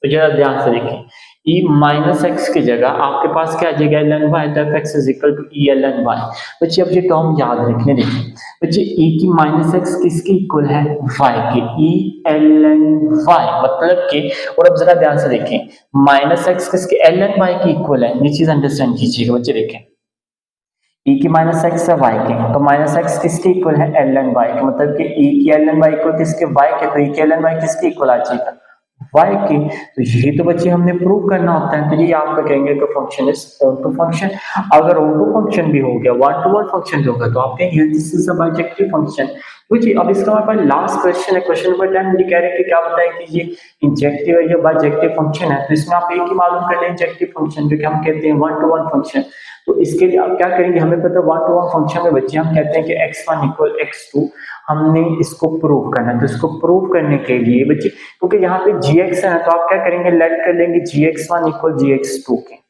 तो जरा ध्यान से देखें, e माइनस एक्स की जगह आपके पास क्या आ जाएगा ln y, तो f(x) is equal to e ln y। बच्चे अब ये टर्म याद रखने देखिए बच्चे, e की माइनस एक्स किसके इक्वल है, y के, e ln y मतलब के। और अब जरा ध्यान से देखें, माइनस एक्स किसके ln y के इक्वल है, ये चीज अंडरस्टैंड कीजिएगा बच्चे। देखें e की माइनस एक्स है y के, तो माइनस एक्स किसके इक्वल है ln y के, मतलब कि e की ln y इक्वल किसके y के, तो e की ln y किसके इक्वल आ जाएगा y के। तो ये तो बच्चे हमने प्रूव करना होता है। तो ये आपका कहेंगे कि फंक्शन इज On2 फंक्शन। अगर On2 फंक्शन भी हो गया, 1 to 1 फंक्शन भी होगा तो आप कहेंगे this is a bijective function. बच्चे अब इसका हमारे पास लास्ट क्वेश्चन है, क्वेश्चन नंबर 10 मुझे कह रहे हैं कि क्या बताएं कि ये इंजेक्टिव है या बाइजेक्टिव फंक्शन है। तो इसमें आप एक ही मालूम कर लें, इंजेक्टिव फंक्शन जो कि हम कहते हैं 1 to 1 फंक्शन। तो इसके लिए आप क्या करेंगे, हमें पता है 1 to 1 फंक्शन में बच्चे हम कहते हैं कि x1 इक्वल x2, हमने इसको प्रूव करना है। तो इसको प्रूव करने के लिए बच्चे, क्योंकि यहाँ पे gx है तो आप क्या करेंगे, लेट कर लेंगे gx1 इक्वल gx2 के।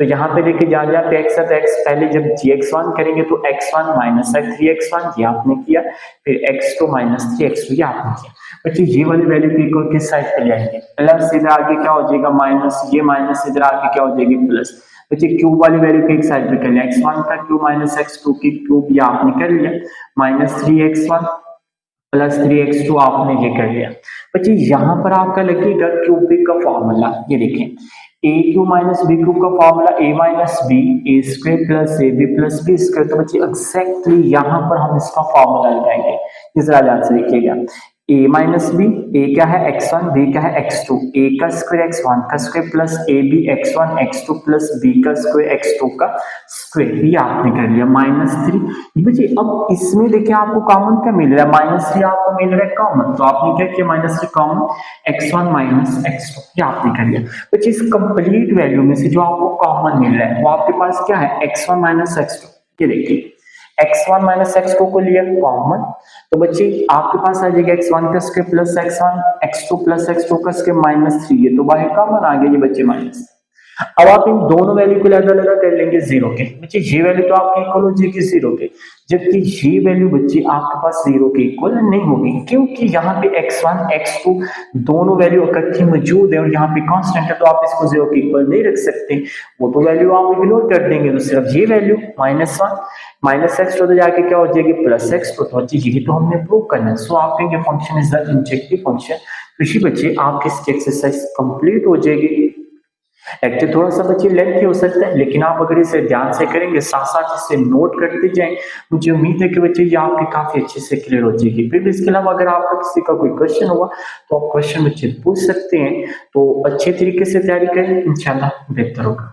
तो यहाँ पे देखिए जहाँ जहाँ पे x है तो x पहले जब gx1 करेंगे तो x1 माइनस 3x1 ये आपने किया, फिर x2 माइनस 3x2 ये आपने किया। बच्चे ये वाली वैल्यू को इक्वल किस साइड पे ले आएंगे, प्लस, इधर आगे क्या हो जाएगा माइनस, ये माइनस इधर आगे क्या हो जाएगी प्लस। बच्चे क्यूब वाली वैल्यू को एक साइड पे कर लिया, x1 का क्यूब माइनस x2 की क्यूब ये आपने कर लिया, माइनस 3x1 प्लस 3x2 आपने ये कर लिया। बच्चे यहाँ पर आपका लगेगा क्यूबिक का फॉर्मूला, ये देखें a cube minus b cube का formula a minus b a square plus a b plus b square. तो बच्चे एग्जैक्टली यहाँ पर हम इसका फॉर्मूला लगाएंगे, जरा ध्यान से देखिएगा। a माइनस बी, ए क्या है x1, बी क्या है x2, a का स्क्वायर x1 का square plus a b x1 x2 plus b का स्क्वायर x2 का स्क्वायर, ये आपने कर लिया माइनस 3। बच्चे अब इसमें देखिए आपको कॉमन क्या मिल रहा है, माइनस 3 आपको मिल रहा है कॉमन, तो आपने क्या किया minus 3 common, x1 minus x2 ये आपने कर लिया। बच्चे इस कंप्लीट वैल्यू में से जो आपको कॉमन मिल रहा है वो आपके पास क्या है x1 माइनस x2, ये देखिए x1 माइनस x2 को लिया कॉमन, तो बच्चे आपके पास आ जाएगा x1 का square plus x1, x2 plus x2 का स्क्वायर माइनस 3 है, तो बाहर कॉमन आ गया ये बच्चे माइनस। अब आप इन दोनों वैल्यू को अलग अलग कर लेंगे जीरो के, बच्चे ये वैल्यू तो आपकी इक्वल हो जाएगी जीरो के, जबकि ये वैल्यू बच्चे आपके पास जीरो के इक्वल नहीं होगी, क्योंकि यहाँ पे x1 x2 दोनों वैल्यू इकट्ठी मौजूद है और यहाँ पे कांस्टेंट है, तो आप इसको जीरो के इक्वल नहीं रख सकते, वो तो वैल्यू आप इग्नोर कर देंगे, तो सिर्फ ये वैल्यू -1 माइनस एक्स तो जाके क्या हो जाएगी प्लस एक्स, तो बच्चे यही तो हमने प्रूव करना है। सो आप कहेंगे function is the injective function, तो इसी बच्चे आपकी इसकी एक्सरसाइज कंप्लीट हो जाएगी। एक्चुअली थोड़ा सा बच्चे लेंथी हो सकता है, लेकिन आप अगर इसे ध्यान से करेंगे, साथ साथ इसे नोट करते जाएं, मुझे उम्मीद है कि बच्चे ये आपके काफी अच्छे से क्लियर हो जाएगी। फिर भी इसके अलावा अगर आपका किसी का कोई क्वेश्चन हुआ तो आप क्वेश्चन बच्चे पूछ सकते हैं, तो अच्छे तरीके से तैयारी करें, इंशाल्लाह बेहतर होगा।